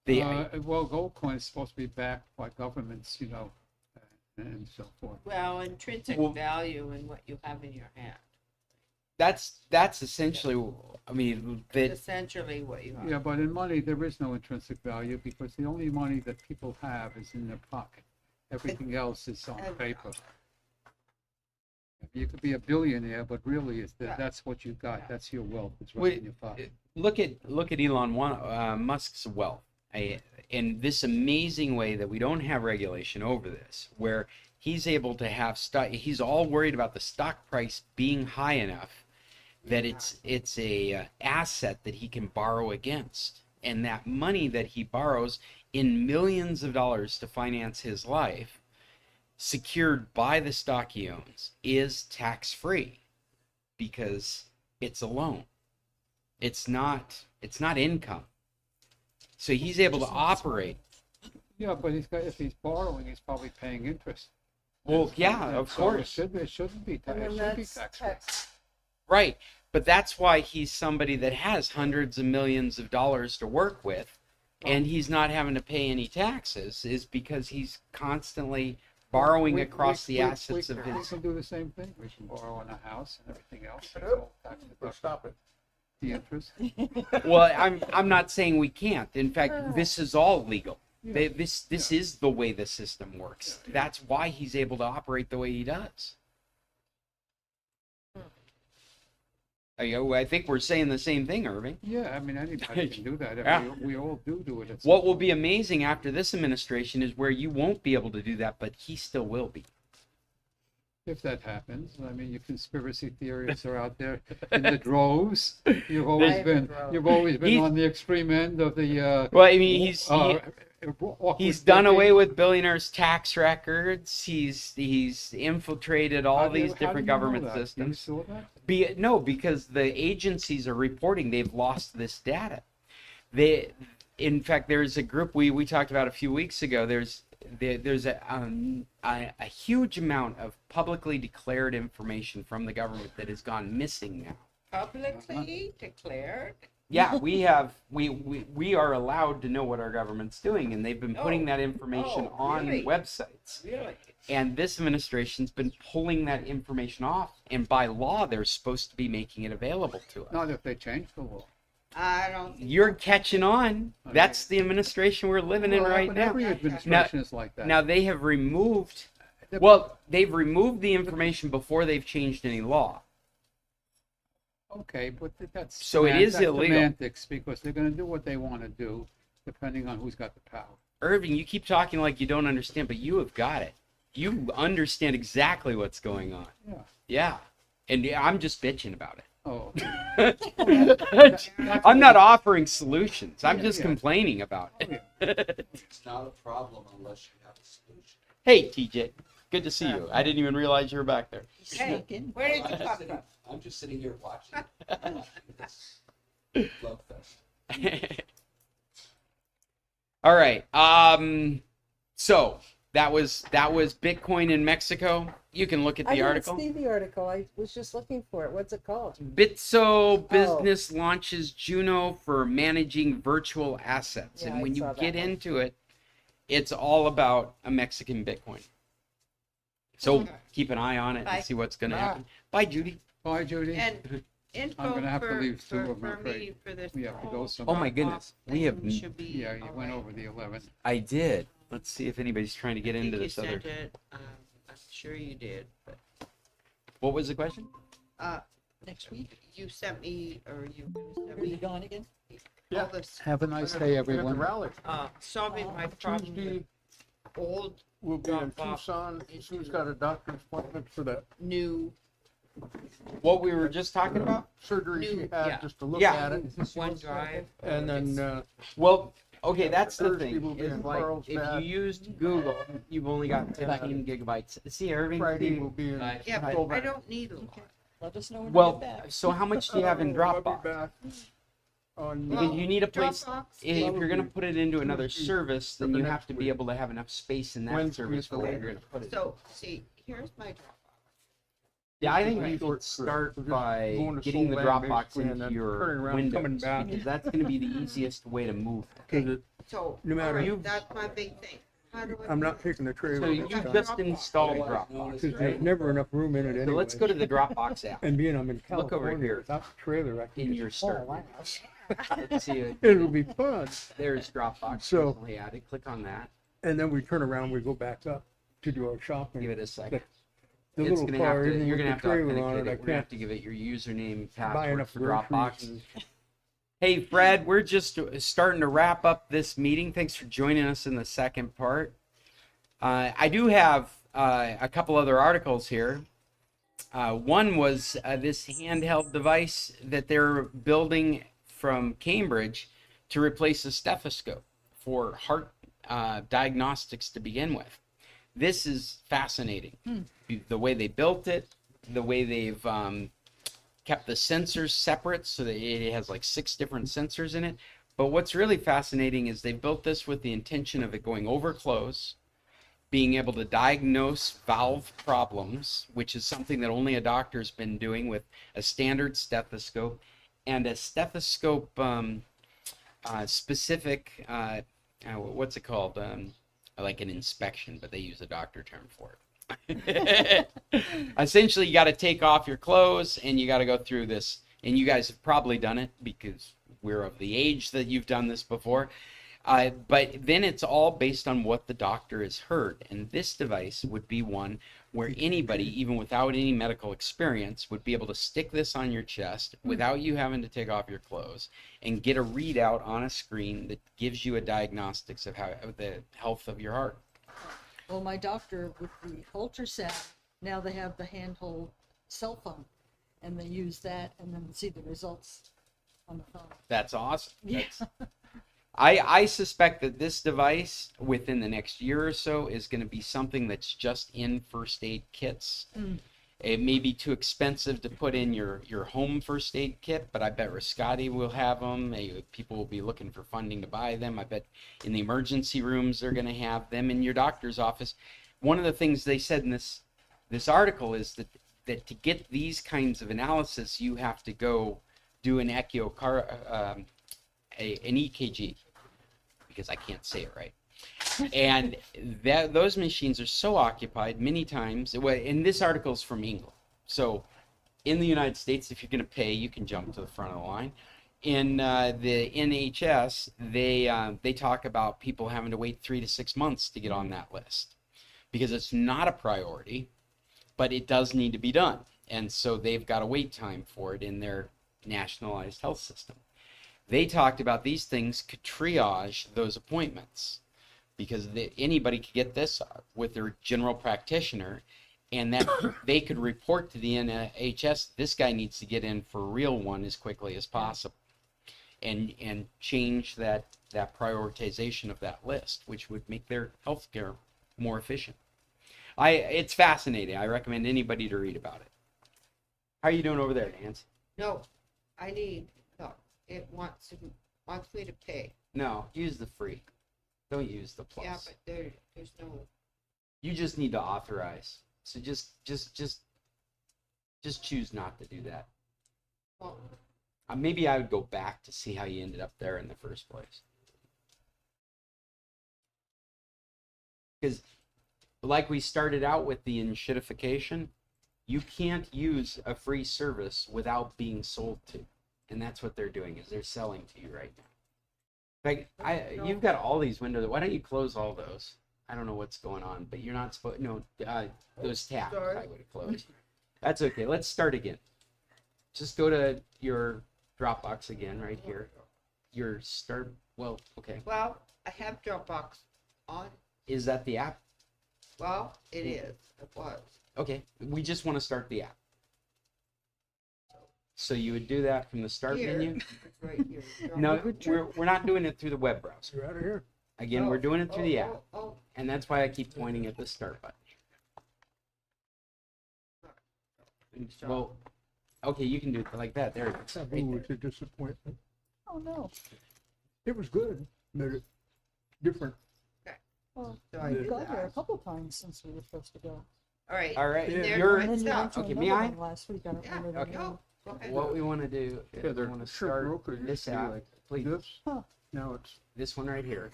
Well, gold coin is supposed to be backed by governments, you know, and so forth. Well, intrinsic Well- value in what you have in your hand. That's essentially, I mean, That's that essentially what you have. Yeah, but in money, there is no intrinsic value because the only money that people have is in their pocket. Everything else is on paper. You could be a billionaire, but really, Yeah. that's what you got. That's your wealth. It's right Wait, in your pocket. look at Elon Musk's wealth, in this amazing way that we don't have regulation over this, where he's able to have stock. He's all worried about the stock price being high enough that it's a asset that he can borrow against, and that money that he borrows in millions of dollars to finance his life, secured by the stock he owns, is tax free because it's a loan. It's not income. So he's able to operate. Yeah, but if he's borrowing, he's probably paying interest. Well, yeah, And of so course. It shouldn't be, And it then should be that's tax-free. tax. Right. But that's why he's somebody that has hundreds of millions of dollars to work with, and he's not having to pay any taxes, is because he's constantly borrowing across the assets of We his. can do the same thing. We can borrow on a house and everything else. It's all tax deductible. Stop it. The interest. Well, I'm not saying we can't. In fact, this is all legal. Yeah. This is the way the system works. That's why he's able to operate the way he does. I think we're saying the same thing, Irving. Yeah, I mean, anybody can do that. Yeah. We all do it. at some What will point. be amazing after this administration is where you won't be able to do that, but he still will be. If that happens, I mean, your conspiracy theories are out there in the droves. You've always They- been, you've always been He's- on the extreme end of the, Well, I mean, he's awkward done thinking. away with billionaires' tax records. He's infiltrated all How do you- these how do different you know government that? You systems. saw that? No, because the agencies are reporting they've lost this data. In fact, there's a group we talked about a few weeks ago. There's a huge amount of publicly declared information from the government that has gone missing now. Publicly declared. Yeah, we are allowed to know what our government's doing, and they've been putting that information Oh, on really? websites. Really? And this administration's been pulling that information off, and by law, they're supposed to be making it available to us. Not if they change the law. I don't. think You're so. catching on. That's the administration we're living in Well, right but now. Every administration is like that. Now they have removed. The- Well, they've removed the information before they've changed any law. Okay, but that's. So it is that's illegal. Semantics, because they're gonna do what they wanna do, depending on who's got the power. Irving, you keep talking like you don't understand, but you have got it. You understand exactly what's going on. Yeah. Yeah. And I'm just bitching about it. Oh, I'm not offering solutions. I'm Yeah, just yeah. complaining about it. It's not a problem unless you have a solution. Hey, TJ. Good to see you. I didn't even realize you were back there. He Hey, snuck in. where did you I'm come sitting- from? I'm just sitting here watching. This love fest. All right. So that was Bitcoin in Mexico. You can look at I the didn't article. see the article. I was just looking for it. What's it called? Bitso Business launches Juno for managing virtual assets. Yeah, And I when you saw that get one. into it, it's all about a Mexican Bitcoin. So Okay. keep an eye on it Bye. and see what's going to happen. Bye, Judy. Bye, Judy. And info I'm gonna have to for, leave soon, for, I'm for afraid. me for this We have to go whole somewhere. Oh my goodness. We have. thing should be Yeah, you all went right. over the 11. I did. Let's see if anybody's trying to get I into think this you other. sent it. I'm sure you did, but What was the question? Next week, you sent me, or you sent are you me gone again? Yeah. all this Have a nice I day, got the everyone. rally. solving my problem Tuesday, with old we'll be in drop-off Tucson. Sue's got a doctor's appointment for that new What we were just talking about? surgery she New, had, yeah. just to look Yeah. at it. OneDrive. And then, Well, okay, that's the Thursday thing. we'll be Is in like if Carlsbad. you used Google, you've only got 15 gigabytes. See, everything. Friday we'll be in. Yeah, but I Colbert. don't need a lot. Let us know when you Well, get back. so how much do you have in I'll be Dropbox? back on, Because you need a place. Dropbox If is- you're gonna put it into another Tuesday service, for then the you next have to be week. able to have enough space in that Wednesday service is the for where latest. you're gonna put it. So, see, here's my Dropbox. Yeah, I think Right. you should start We're just by going to getting the Solvang Dropbox basically, and into then your turning around, coming Windows, back. because that's gonna be the easiest way to move. Cause it, So, No matter- alright, that's my big thing. How do I? I'm do not it? taking the trailer. So you this time, just installed Dropbox, Cause there's right? never enough room in it anyway. So let's go to the Dropbox app And being I'm in Look over California, here. without the trailer, I in can your just start. fall out. Let's see it. It'll be fun. There's Dropbox So- recently added. Click on that. And then we turn around, we go back up to do our Give shopping. it a second. The It's little gonna car, have to. even You're with gonna the have to trailer authenticate on it, I it. We're gonna have can't to give it your username, buy password enough for Dropbox. groceries. and- Hey, Fred, we're just starting to wrap up this meeting. Thanks for joining us in the second part. I do have a couple other articles here. One was this handheld device that they're building from Cambridge to replace a stethoscope for heart diagnostics to begin with. This is fascinating. The way they built it, the way they've kept the sensors separate so that it has like 6 different sensors in it. But what's really fascinating is they built this with the intention of it going over close, being able to diagnose valve problems, which is something that only a doctor's been doing with a standard stethoscope, and a stethoscope specific, what's it called? Like an inspection, but they use a doctor term for it. Essentially, you got to take off your clothes and you got to go through this. And you guys have probably done it because we're of the age that you've done this before. But then it's all based on what the doctor has heard. And this device would be one where anybody, even without any medical experience, would be able to stick this on your chest without you having to take off your clothes and get a readout on a screen that gives you a diagnostics of of the health of your heart. Well, my doctor with the ultrasound, now they have the handheld cell phone, and they use that and then see the results on the phone. That's awesome. Yeah. I suspect that this device within the next year or so is going to be something that's just in first aid kits. It may be too expensive to put in your home first aid kit, but I bet Riscotti will have them. People will be looking for funding to buy them. I bet in the emergency rooms they're going to have them. In your doctor's office, one of the things they said in this article is that to get these kinds of analysis, you have to go do an an EKG, because I can't say it right. And those machines are so occupied many times. And this article is from England. So in the United States, if you're going to pay, you can jump to the front of the line. In the NHS, they talk about people having to wait 3 to 6 months to get on that list because it's not a priority, but it does need to be done. And so they've got a wait time for it in their nationalized health system. They talked about these things could triage those appointments because anybody could get this with their general practitioner, and that they could report to the NHS, this guy needs to get in for a real one as quickly as possible, and change that prioritization of that list, which would make their healthcare more efficient. It's fascinating. I recommend anybody to read about it. How are you doing over there, Nancy? No, I need, no, it wants me to pay. No, use the free. Don't use the plus. Yeah, but there's no, You just need to authorize. So just choose not to do that. well, Maybe I would go back to see how you ended up there in the first place. Because like we started out with the enshittification, you can't use a free service without being sold to. And that's what they're doing, is they're selling to you right now. Like, you've got all these windows. Why don't you close all those? I don't know what's going on, but you're not supposed, no, those tabs Sorry. I would have closed. That's okay. Let's start again. Just go to your Dropbox again right here. Your start, well, okay. well, I have Dropbox on. Is that the app? Well, it is. It was. Okay, we just want to start the app. So you would do that from the start Here. menu? It's right here. No, we're not doing it through the web browser. You're out of here. Again, we're doing it through the app. Oh, And that's why I keep pointing at the start button. Well, okay, you can do it like that. There it is. Ooh, Right it's a disappointment. Oh, no. It was good, but it different. Well, so I we've did got there a that. couple times since we were supposed to go. All right. All right, Yeah. There's you're, my And then you went stuff. to Okay, another may I? one last week. I don't Yeah, remember the okay. name. Go ahead. what we want to do is Yeah, we they're want to sure start broker used this to be app, like please. this. Huh. Now it's, This one right here.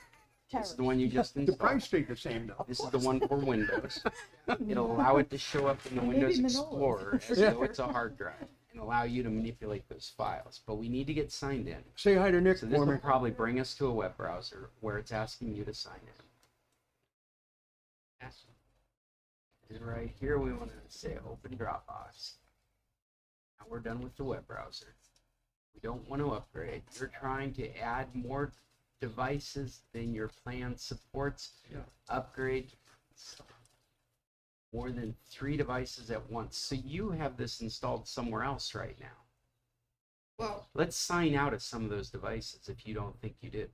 This is the Tariff. one you just the installed. price stayed the same though. This is the one for Windows. It'll allow it to show up in the Maybe Windows Manolo. Explorer as Yeah. though it's a hard drive and allow you to manipulate those files. But we need to get signed in. Say hi to Nick So this for will me. probably bring us to a web browser where it's asking you to sign in. And right here we want to say open Dropbox. Now we're done with the web browser. We don't want to upgrade. You're trying to add more devices than your plan supports. Yeah. Upgrade more than 3 devices at once. So you have this installed somewhere else right now. Well, Let's sign out of some of those devices if you don't think you did.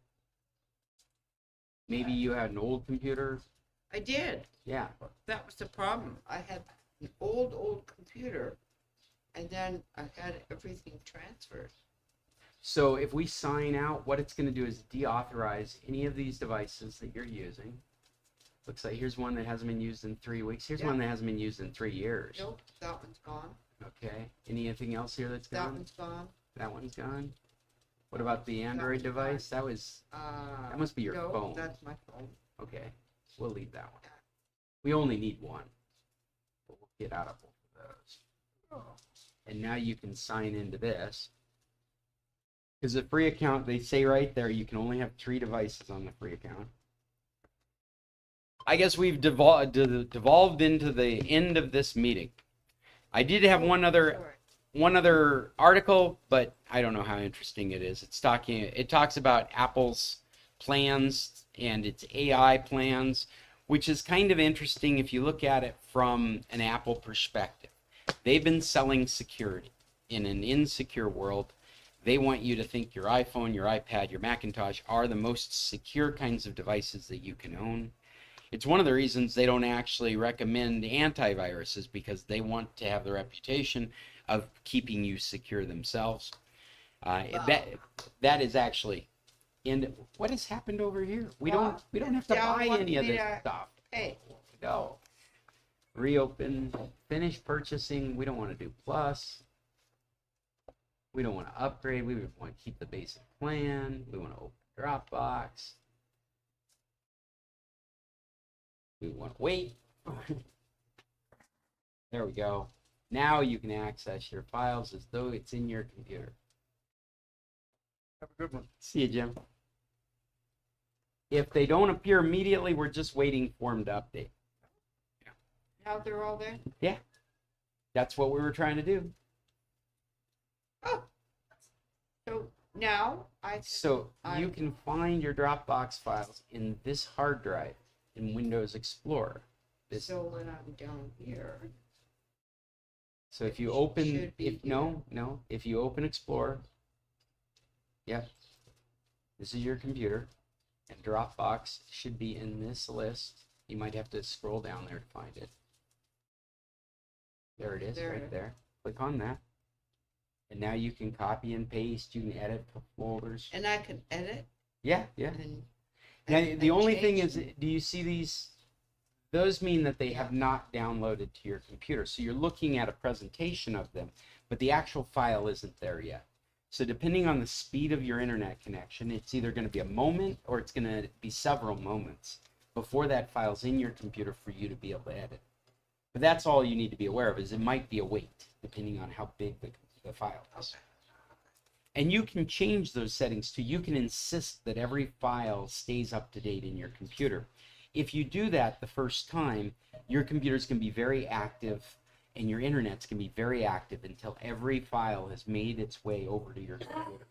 Maybe you had an old computer. I did. Yeah. That was the problem. I had an old computer, and then I had everything transferred. So if we sign out, what it's going to do is deauthorize any of these devices that you're using. Looks like here's one that hasn't been used in 3 weeks. Here's Yeah. one that hasn't been used in 3 years. Nope, that one's gone. Okay. Anything else here that's That gone? one's gone. That one's gone. What about the Android one's gone. device? That was That must be your no, phone. That's my phone. okay. We'll leave that one. We only need one. But we'll get out of both of those. And now you can sign into this. Because the free account, they say right there, you can only have 3 devices on the free account. I guess we've devolved into the end of this meeting. I did have one other article, but I don't know how interesting it is. It talks about Apple's plans and its AI plans, which is kind of interesting if you look at it from an Apple perspective. They've been selling security in an insecure world. They want you to think your iPhone, your iPad, your Macintosh are the most secure kinds of devices that you can own. It's one of the reasons they don't actually recommend antiviruses, because they want to have the reputation of keeping you secure themselves. That is actually, and what has happened over here? We don't have to Dell buy wants any of me this to stuff. Hey, No. Reopen, finish purchasing. We don't want to do plus. We don't want to upgrade. We want to keep the basic plan. We want to open Dropbox. We want to wait. There we go. Now you can access your files as though it's in your computer. Have a good one. See you, Jim. If they don't appear immediately, we're just waiting for them to update. now they're all there? That's what we were trying to do. So now So you can find your Dropbox files in this hard drive in Windows Explorer. So when I'm down here, So if you It open, should be if you open Explorer, yep, this is your computer, and Dropbox should be in this list. You might have to scroll down there to find it. There it is, There it right is. there. Click on that. And now you can copy and paste, you can edit folders. and I can edit, Yeah, yeah. and Now, And- the and only thing change is, do you see these? Those mean that they have not downloaded to your computer. So you're looking at a presentation of them, but the actual file isn't there yet. So depending on the speed of your internet connection, it's either going to be a moment or it's going to be several moments before that file's in your computer for you to be able to edit. But that's all you need to be aware of, is it might be a wait, depending on how big the file is. And you can change those settings too. You can insist that every file stays up to date in your computer. If you do that the first time, your computer's going to be very active and your internet's going to be very active until every file has made its way over to your computer.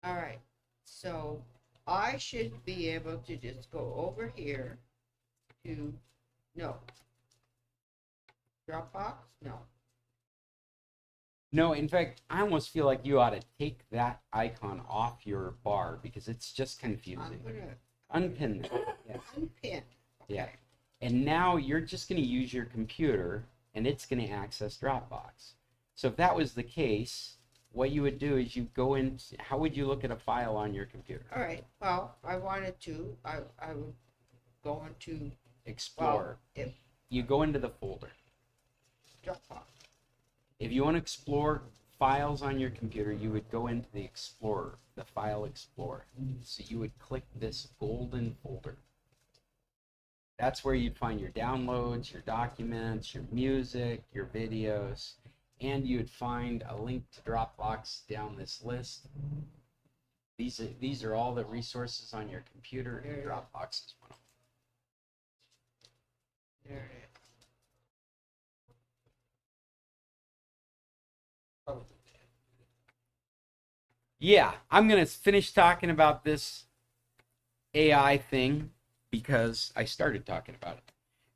All right, so I should be able to just go over here to, no. Dropbox? No. No, in fact, I almost feel like you ought to take that icon off your bar because it's just I'm confusing. gonna Unpin that. Yeah. unpin. Yeah. And now you're just going to use your computer and it's going to access Dropbox. So if that was the case, what you would do is you go in, how would you look at a file on your computer? All right, well, I wanted to, I would go into, Explore. if You go into the folder. Dropbox. If you want to explore files on your computer, you would go into the Explorer, the File Explorer. So you would click this golden folder. That's where you'd find your downloads, your documents, your music, your videos, and you would find a link to Dropbox down this list. These are all the resources on your computer, and Dropbox is one of them. There it is. Yeah, I'm going to finish talking about this AI thing because I started talking about it.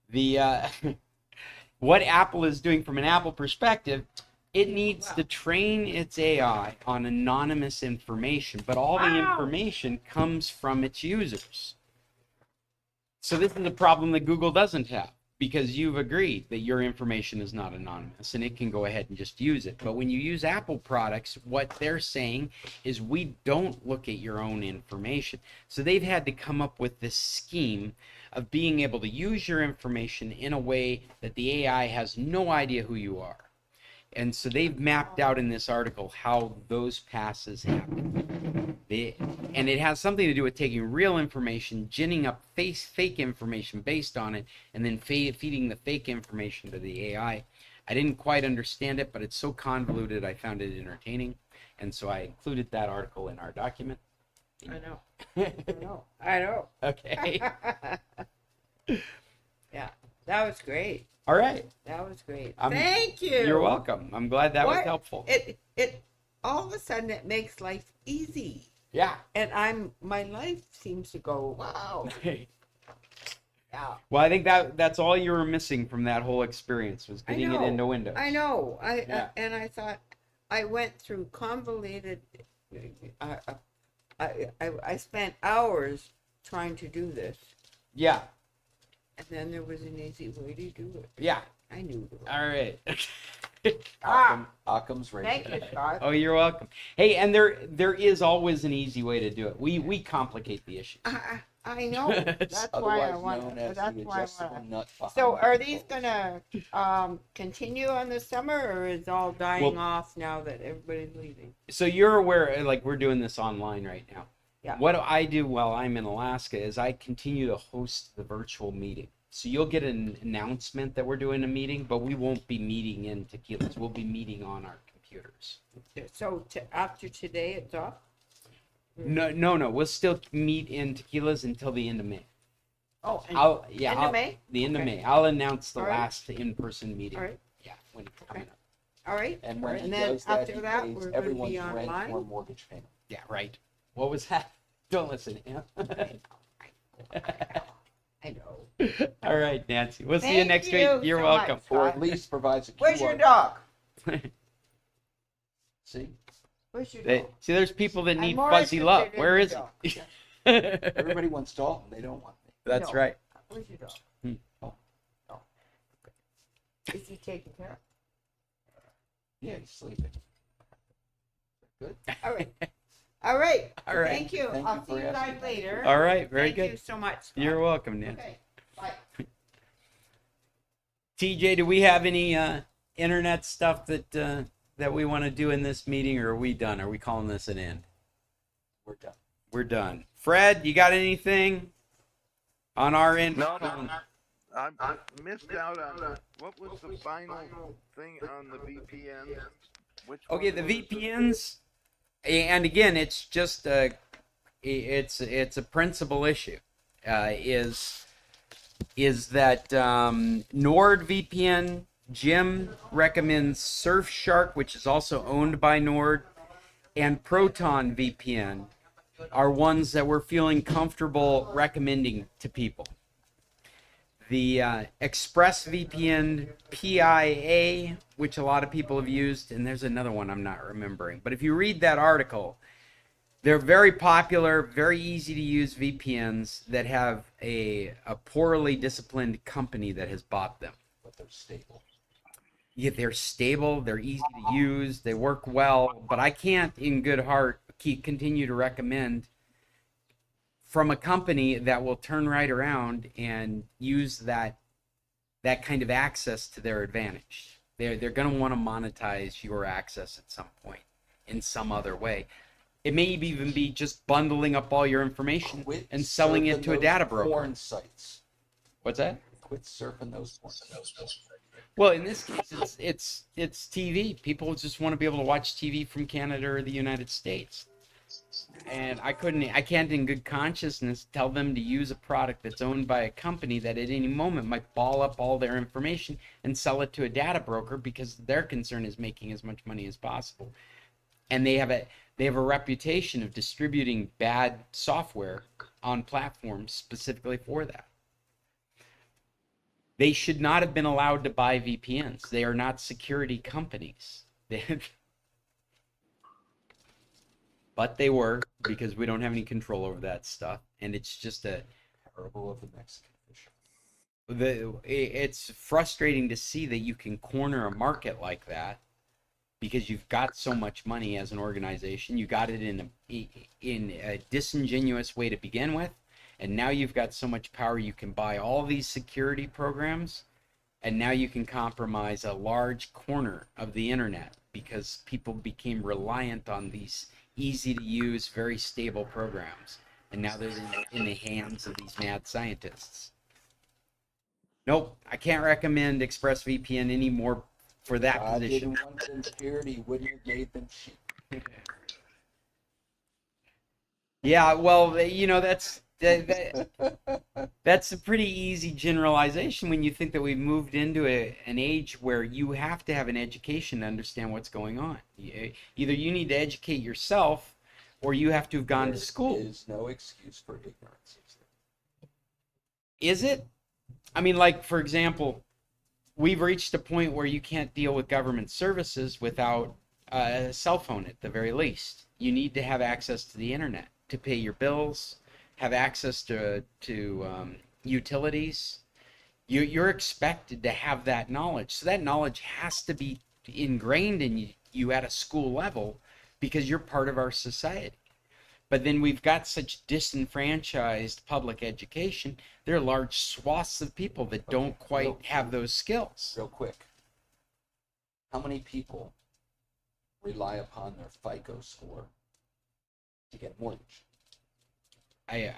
The what Apple is doing from an Apple perspective, it needs to train its AI on anonymous information, but all the information comes from its users. So this is a problem that Google doesn't have, because you've agreed that your information is not anonymous and it can go ahead and just use it. But when you use Apple products, what they're saying is we don't look at your own information. So they've had to come up with this scheme of being able to use your information in a way that the AI has no idea who you are. And so they've mapped out in this article how those passes happen. And it has something to do with taking real information, ginning up fake information based on it, and then feeding the fake information to the AI. I didn't quite understand it, but it's so convoluted I found it entertaining. And so I included that article in our document. I know. I know. Okay. Yeah, that was great. All right. That was great. Um, Thank you. You're welcome. I'm glad that was What? helpful. It all of a sudden it makes life easy. Yeah. And my life seems to go, wow. Yeah. Well, I think that's all you were missing from that whole experience was getting it into Windows. I know. Yeah. And I thought I went through convoluted. I spent hours trying to do this, Yeah. and then there was an easy way to do it. Yeah. I knew the way. All right. Occam's razor. Thank you, Scott. Oh, you're welcome. Hey, and there is always an easy way to do it. We complicate the issue. I know. That's why I Otherwise want. known as That's the why I adjustable want. nut behind So, the are these controls. gonna continue on the summer, or is all dying Well- off now that everybody's leaving? So you're aware, like we're doing this online right now. Yeah. What I do while I'm in Alaska is I continue to host the virtual meeting. So you'll get an announcement that we're doing a meeting, but we won't be meeting in Tequilas. We'll be meeting on our computers. So, after today, it's off. No. We'll still meet in Tequilas until the end of May. Oh, End of May. The end of Okay. May. I'll announce the All right. last in-person meeting. All right. Yeah, when it's coming up. All right. And when he And then does that, after he that, pays we're gonna everyone's be rent online? or mortgage payment. Yeah, right. What was that? Don't listen. Yeah. I know. All right, Nancy. We'll see you Thank next you week. You're so welcome. much. Or at least provides a QR. Where's your dog? See, Where's your dog? See, there's people that I'm need more fuzzy love. interested in Where the is dog. he? everybody wants Dalton, they don't want me. That's No. right. Where's your dog? Hmm. Oh. Is he taken care of? Yeah, he's sleeping. Good. All right. All right. All right. Thank you. Thank I'll you see for you asking. guys later. All right, very Thank good. you so much. Scott. You're welcome, Nancy. Okay. Bye. TJ, do we have any internet stuff that we want to do in this meeting, or are we done? Are we calling this an end? We're done. We're done. Fred, you got anything on our end? No, I missed out on, what was the final thing on the VPN? Which Okay, one the was it? VPNs, and again, it's just it's a principal issue. Is that NordVPN? Jim recommends Surfshark, which is also owned by Nord, and Proton VPN are ones that we're feeling comfortable recommending to people. The ExpressVPN PIA, which a lot of people have used, and there's another one I'm not remembering. But if you read that article, they're very popular, very easy to use VPNs that have a poorly disciplined company that has bought them. But they're stable. Yeah, they're stable, they're easy to use, they work well, but I can't in good heart continue to recommend from a company that will turn right around and use that kind of access to their advantage. They're going to want to monetize your access at some point in some other way. It may even be just bundling up all your information Quit and selling it surfing to a those data broker. Porn sites. What's that? Quit surfing those porn sites. Well, in this case, it's TV. People just want to be able to watch TV from Canada or the United States. And I can't in good consciousness tell them to use a product that's owned by a company that at any moment might ball up all their information and sell it to a data broker, because their concern is making as much money as possible. And they have a reputation of distributing bad software on platforms specifically for that. They should not have been allowed to buy VPNs. They are not security companies. But they were, because we don't have any control over that stuff. And it's just Parable of the Mexican fish. it's frustrating to see that you can corner a market like that, because you've got so much money as an organization. You got it in a disingenuous way to begin with. And now you've got so much power, you can buy all these security programs, and now you can compromise a large corner of the internet because people became reliant on these easy to use, very stable programs. And now they're in the hands of these mad scientists. Nope, I can't recommend ExpressVPN anymore for that God position. didn't want them paired, he wouldn't have made them cheap. Yeah, well, that's a pretty easy generalization when you think that we've moved into an age where you have to have an education to understand what's going on. Either you need to educate yourself, or you have to have gone to school. There is no excuse for ignorance. Is it? I mean, like, for example, we've reached a point where you can't deal with government services without a cell phone at the very least. You need to have access to the internet to pay your bills, have access to utilities. You're expected to have that knowledge. So that knowledge has to be ingrained in you at a school level, because you're part of our society. But then we've got such disenfranchised public education. There are large swaths of people that don't quite have those skills. Real quick, how many people rely upon their FICO score to get a mortgage? I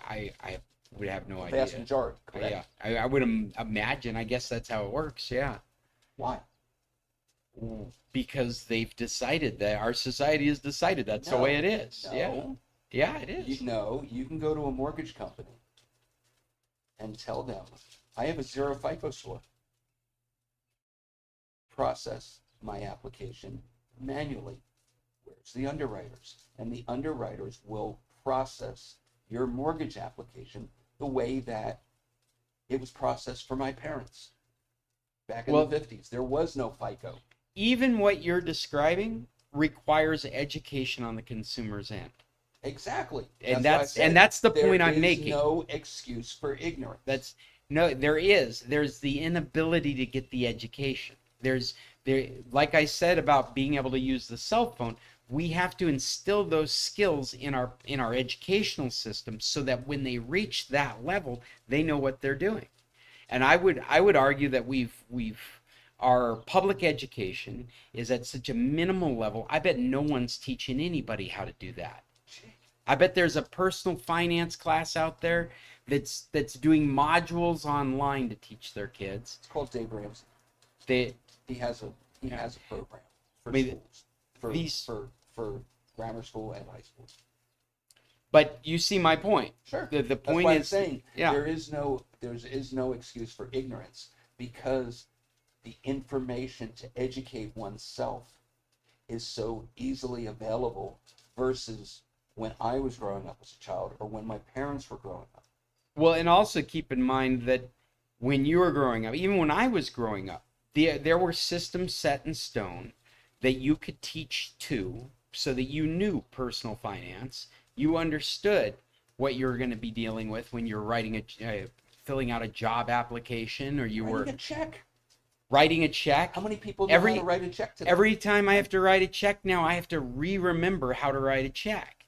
would have no Vast idea. majority, correct? Yeah, I would imagine. I guess that's how it works. Yeah. Why? Because they've decided that our society has decided that's the way it is. No. Yeah, it is. You can go to a mortgage company and tell them, I have a 0 FICO score. Process my application manually. Where's the underwriters? And the underwriters will process your mortgage application the way that it was processed for my parents back in the 50s. There was no FICO. Even what you're describing requires education on the consumer's end. Exactly. And that's the point I'm making. There is no excuse for ignorance. There's the inability to get the education. Like I said about being able to use the cell phone, we have to instill those skills in our educational system so that when they reach that level, they know what they're doing. And I would argue that our public education is at such a minimal level. I bet no one's teaching anybody how to do that. I bet there's a personal finance class out there that's doing modules online to teach their kids. It's called Dave Ramsey. They, He has a program for Maybe schools, for, these- for grammar school and high school. but you see my point. Sure. The That's point why is, I'm saying yeah. there is no excuse for ignorance, because the information to educate oneself is so easily available versus when I was growing up as a child or when my parents were growing up. Well, and also keep in mind that when you were growing up, even when I was growing up, there were systems set in stone that you could teach to, so that you knew personal finance. You understood what you were going to be dealing with when you're filling out a job application, or you were Writing a check. writing a check. How many people know Every- how to write a check today? Every time I have to write a check now, I have to remember how to write a check.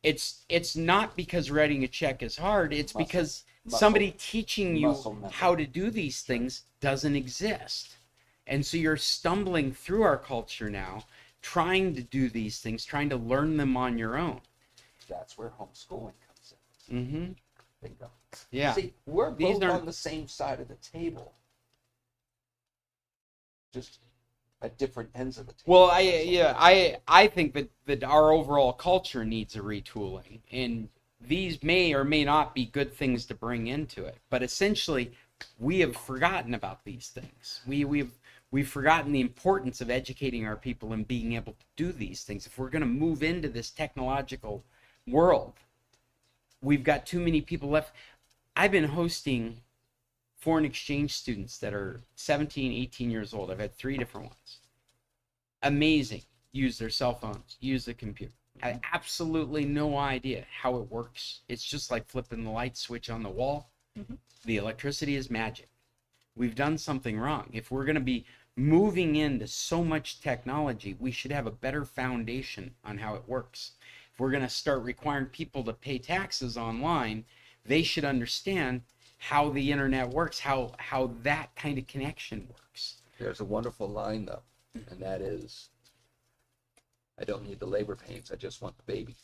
It's not because writing a check is hard. It's Muscle. because Muscle. somebody teaching you Muscle memory. how to do these things doesn't exist. And so you're stumbling through our culture now, trying to do these things, trying to learn them on your own. That's where homeschooling comes in. Mm-hmm. Bingo. Yeah. See, we're These both aren't- on the same side of the table, just at different ends of the table. Well, That's all. I think that our overall culture needs a retooling, and these may or may not be good things to bring into it. But essentially, we have forgotten about these things. We've forgotten the importance of educating our people and being able to do these things. If we're going to move into this technological world, we've got too many people left. I've been hosting foreign exchange students that are 17, 18 years old. I've had 3 different ones. Amazing. Use their cell phones, use the computer. I had absolutely no idea how it works. It's just like flipping the light switch on the wall. The electricity is magic. We've done something wrong. If we're going to be moving into so much technology, we should have a better foundation on how it works. If we're going to start requiring people to pay taxes online, they should understand how the internet works, how that kind of connection works. There's a wonderful line though, and that is, I don't need the labor pains, I just want the baby.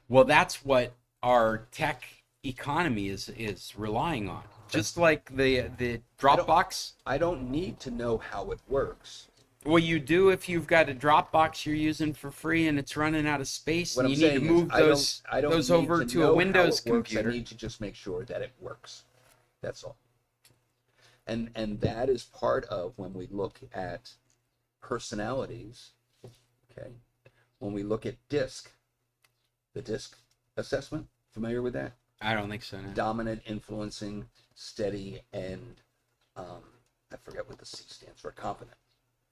Well, that's what our tech economy is relying on. Just like the Dropbox. I don't need to know how it works. Well, you do if you've got a Dropbox you're using for free and it's running out of space, What and I'm you need to saying move is, I don't those need over to know a how Windows it works. computer. I need to just make sure that it works. That's all. And that is part of when we look at personalities, okay? When we look at DISC, the DISC assessment, familiar with that? I don't think so. No. Dominant, influencing, steady, and I forget what the C stands for, confident.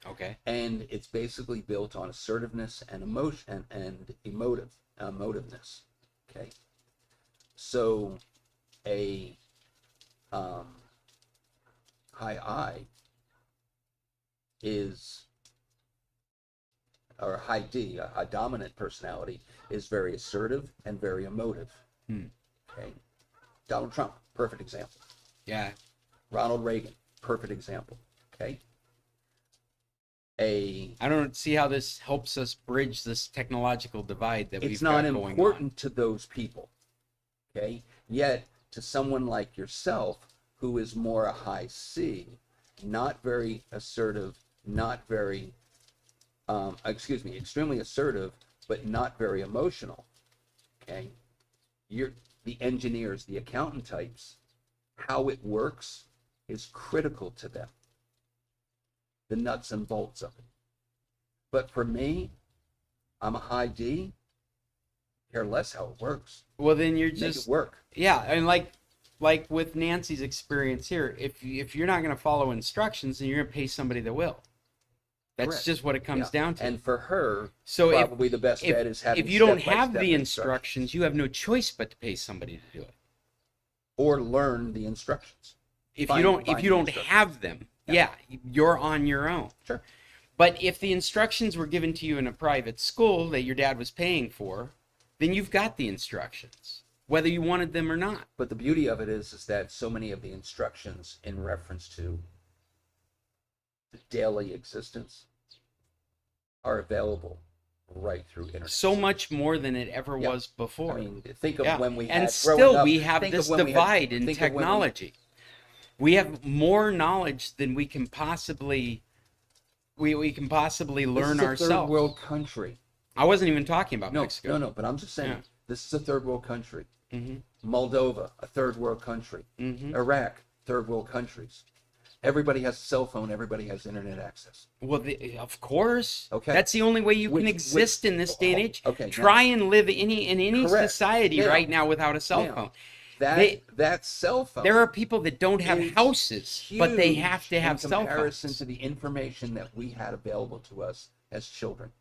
Okay. And it's basically built on assertiveness and emotion and emotiveness. Okay. So a high I is, or high D, a dominant personality, is very assertive and very emotive. Okay. Donald Trump, perfect example. Yeah. Ronald Reagan, perfect example. Okay. I don't see how this helps us bridge this technological divide that we've It's got not going important to those people. Okay. Yet to someone like yourself, who is more a high C, not very assertive, not very, extremely assertive, but not very emotional. Okay. The engineers, the accountant types, how it works is critical to them. The nuts and bolts of it. But for me, I'm a high D, care less how it works. on. Well, then you're Make just it work. yeah, and like with Nancy's experience here, if you're not going to follow instructions, then you're going to pay somebody that will. That's Correct. just what it comes Yeah. down to. And for her, So probably the best bet is having if you don't step-by-step have the instructions, you have no choice but to pay somebody to do it. or learn the instructions. If Find- you don't find if the you don't instructions. have them, yeah, you're on your own. Sure. But if the instructions were given to you in a private school that your dad was paying for, then you've got the instructions, whether you wanted them or not. But the beauty of it is that so many of the instructions in reference to the daily existence are available right through internet. So much more than it ever Yeah. was before. I mean, think of Yeah. when we and had still growing up, we have think of this when we had- divide in think of when we- technology. We have more knowledge than we can possibly we can possibly learn this is a ourselves. third world country. I wasn't even talking about No, Mexico. no, but I'm just saying, Yeah. this is a third world country. Mhm. Moldova, a third world country. Mhm. Iraq, third world countries. Everybody has a cell phone. Everybody has internet access. Well, of course. Okay. That's the only way you Which- can exist in this day and age. Okay, Try and live in any Correct. society Now- right now without a cell now, phone. That that cell phone. There are people that don't have is houses, but they huge have to have in cell comparison phones. to the information that we had available to us as children.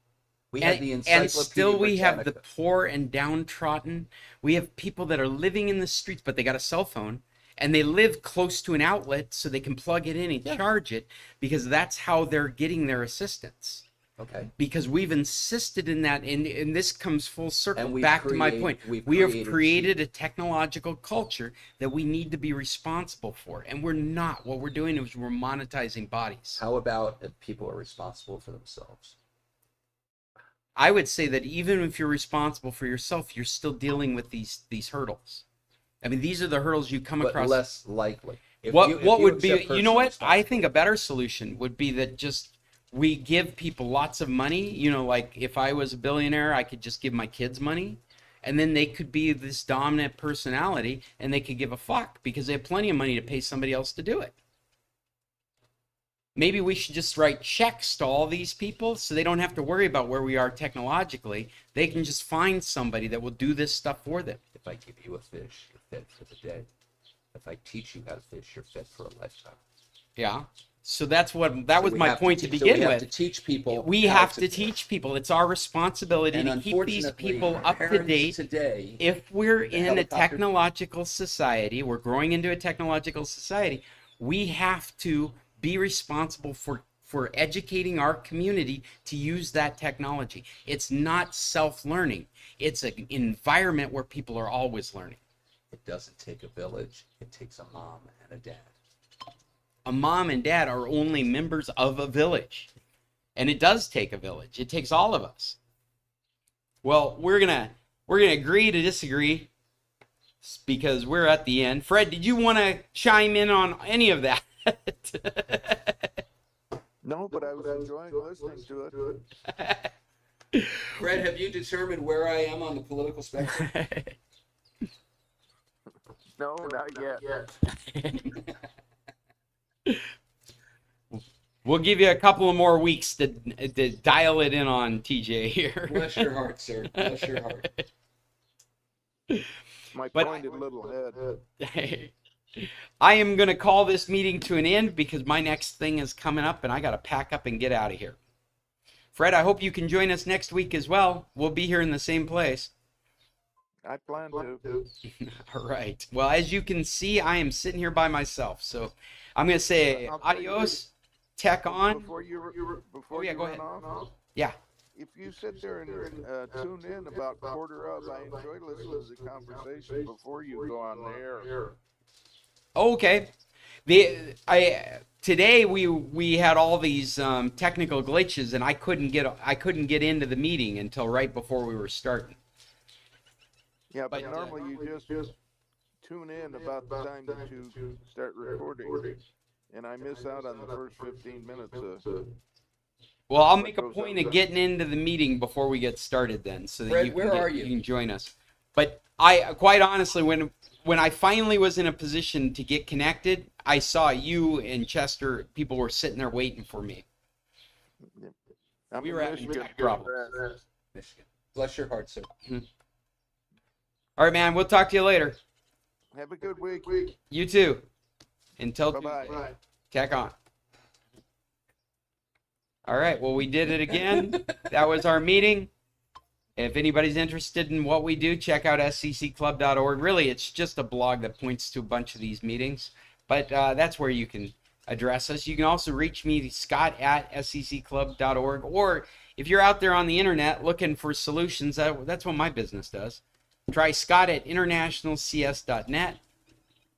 We And, had the and Encyclopedia still we have the Britannica. poor and downtrodden. We have people that are living in the streets, but they got a cell phone and they live close to an outlet so they can plug it in and charge it, because that's how they're getting their assistance. Okay. Because we've insisted in that, and this comes full circle And we've back to my created- point. we've We have created created a technological culture that we need to be responsible for, and we're not. What we're doing is we're monetizing bodies. How about if people are responsible for themselves? I would say that even if you're responsible for yourself, you're still dealing with these hurdles. I mean, these are the hurdles you come But across. less likely. If What you- if what you would be, accept you know personal what? I think a better solution would be that just we give people lots of money. You know, like if I was a billionaire, I could just give my kids money, and then they could be this dominant personality and they could give a fuck because they have plenty of money to pay somebody else to do it. Maybe we should just write checks to all these people so they don't have to worry about where we are technologically. They can just find somebody that will do this stuff for them. If I give you a fish, you're fed for the day. If I teach you how to fish, you're fed for a lifetime. Yeah. So that was So we my have point to teach- so begin we have with. to teach people. We how have to teach people. It's our responsibility And to keep these unfortunately, people up to parents date. today. If we're in a helicopter- technological society, we're growing into a technological society, we have to be responsible for educating our community to use that technology. It's not self-learning. It's an environment where people are always learning. It doesn't take a village. It takes a mom and a dad. A mom and dad are only members of a village. And it does take a village. It takes all of us. Well, we're gonna agree to disagree because we're at the end. Fred, did you want to chime in on any of that? No, but I was enjoying listening to it. Fred, have you determined where I am on the political spectrum? No, not yet. We'll give you a couple of more weeks to dial it in on TJ here. Bless your heart, sir. Bless your heart. My But- pointed little head. I am going to call this meeting to an end because my next thing is coming up and I got to pack up and get out of here. Fred, I hope you can join us next week as well. We'll be here in the same place. I plan to. All right. Well, as you can see, I am sitting here by myself. So I'm going to say I'll tell you adios, tech on. Before Oh, yeah, you go run ahead. off, Yeah. if you sit there and tune in about quarter of, I enjoy listening to the conversation before you go on the air. Okay. Today we had all these technical glitches and I couldn't get into the meeting until right before we were starting. Yeah, but But, normally you just tune in about the time that you start recording, and I miss out on the first 15 minutes. Well, I'll make a point of getting into the meeting before we get started then, so that Fred, you where are you? you can join us. But I quite honestly, when I finally was in a position to get connected, I saw you and Chester. People were sitting there waiting for me. I'm We in were having Michigan. tech problems. Michigan. Bless your heart, sir. All right, man. We'll talk to you later. Have a good week. You too. Until Bye Tuesday. bye. Tech on. All right. Well, we did it again. That was our meeting. If anybody's interested in what we do, check out scclub.org. Really, it's just a blog that points to a bunch of these meetings. But that's where you can address us. You can also reach me, scott@scclub.org, or if you're out there on the internet looking for solutions, that's what my business does. Try scott@internationalcs.net,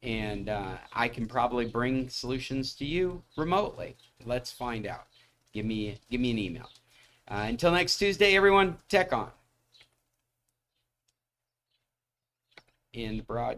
and I can probably bring solutions to you remotely. Let's find out. Give me an email. Until next Tuesday, everyone, tech on. End broadcast.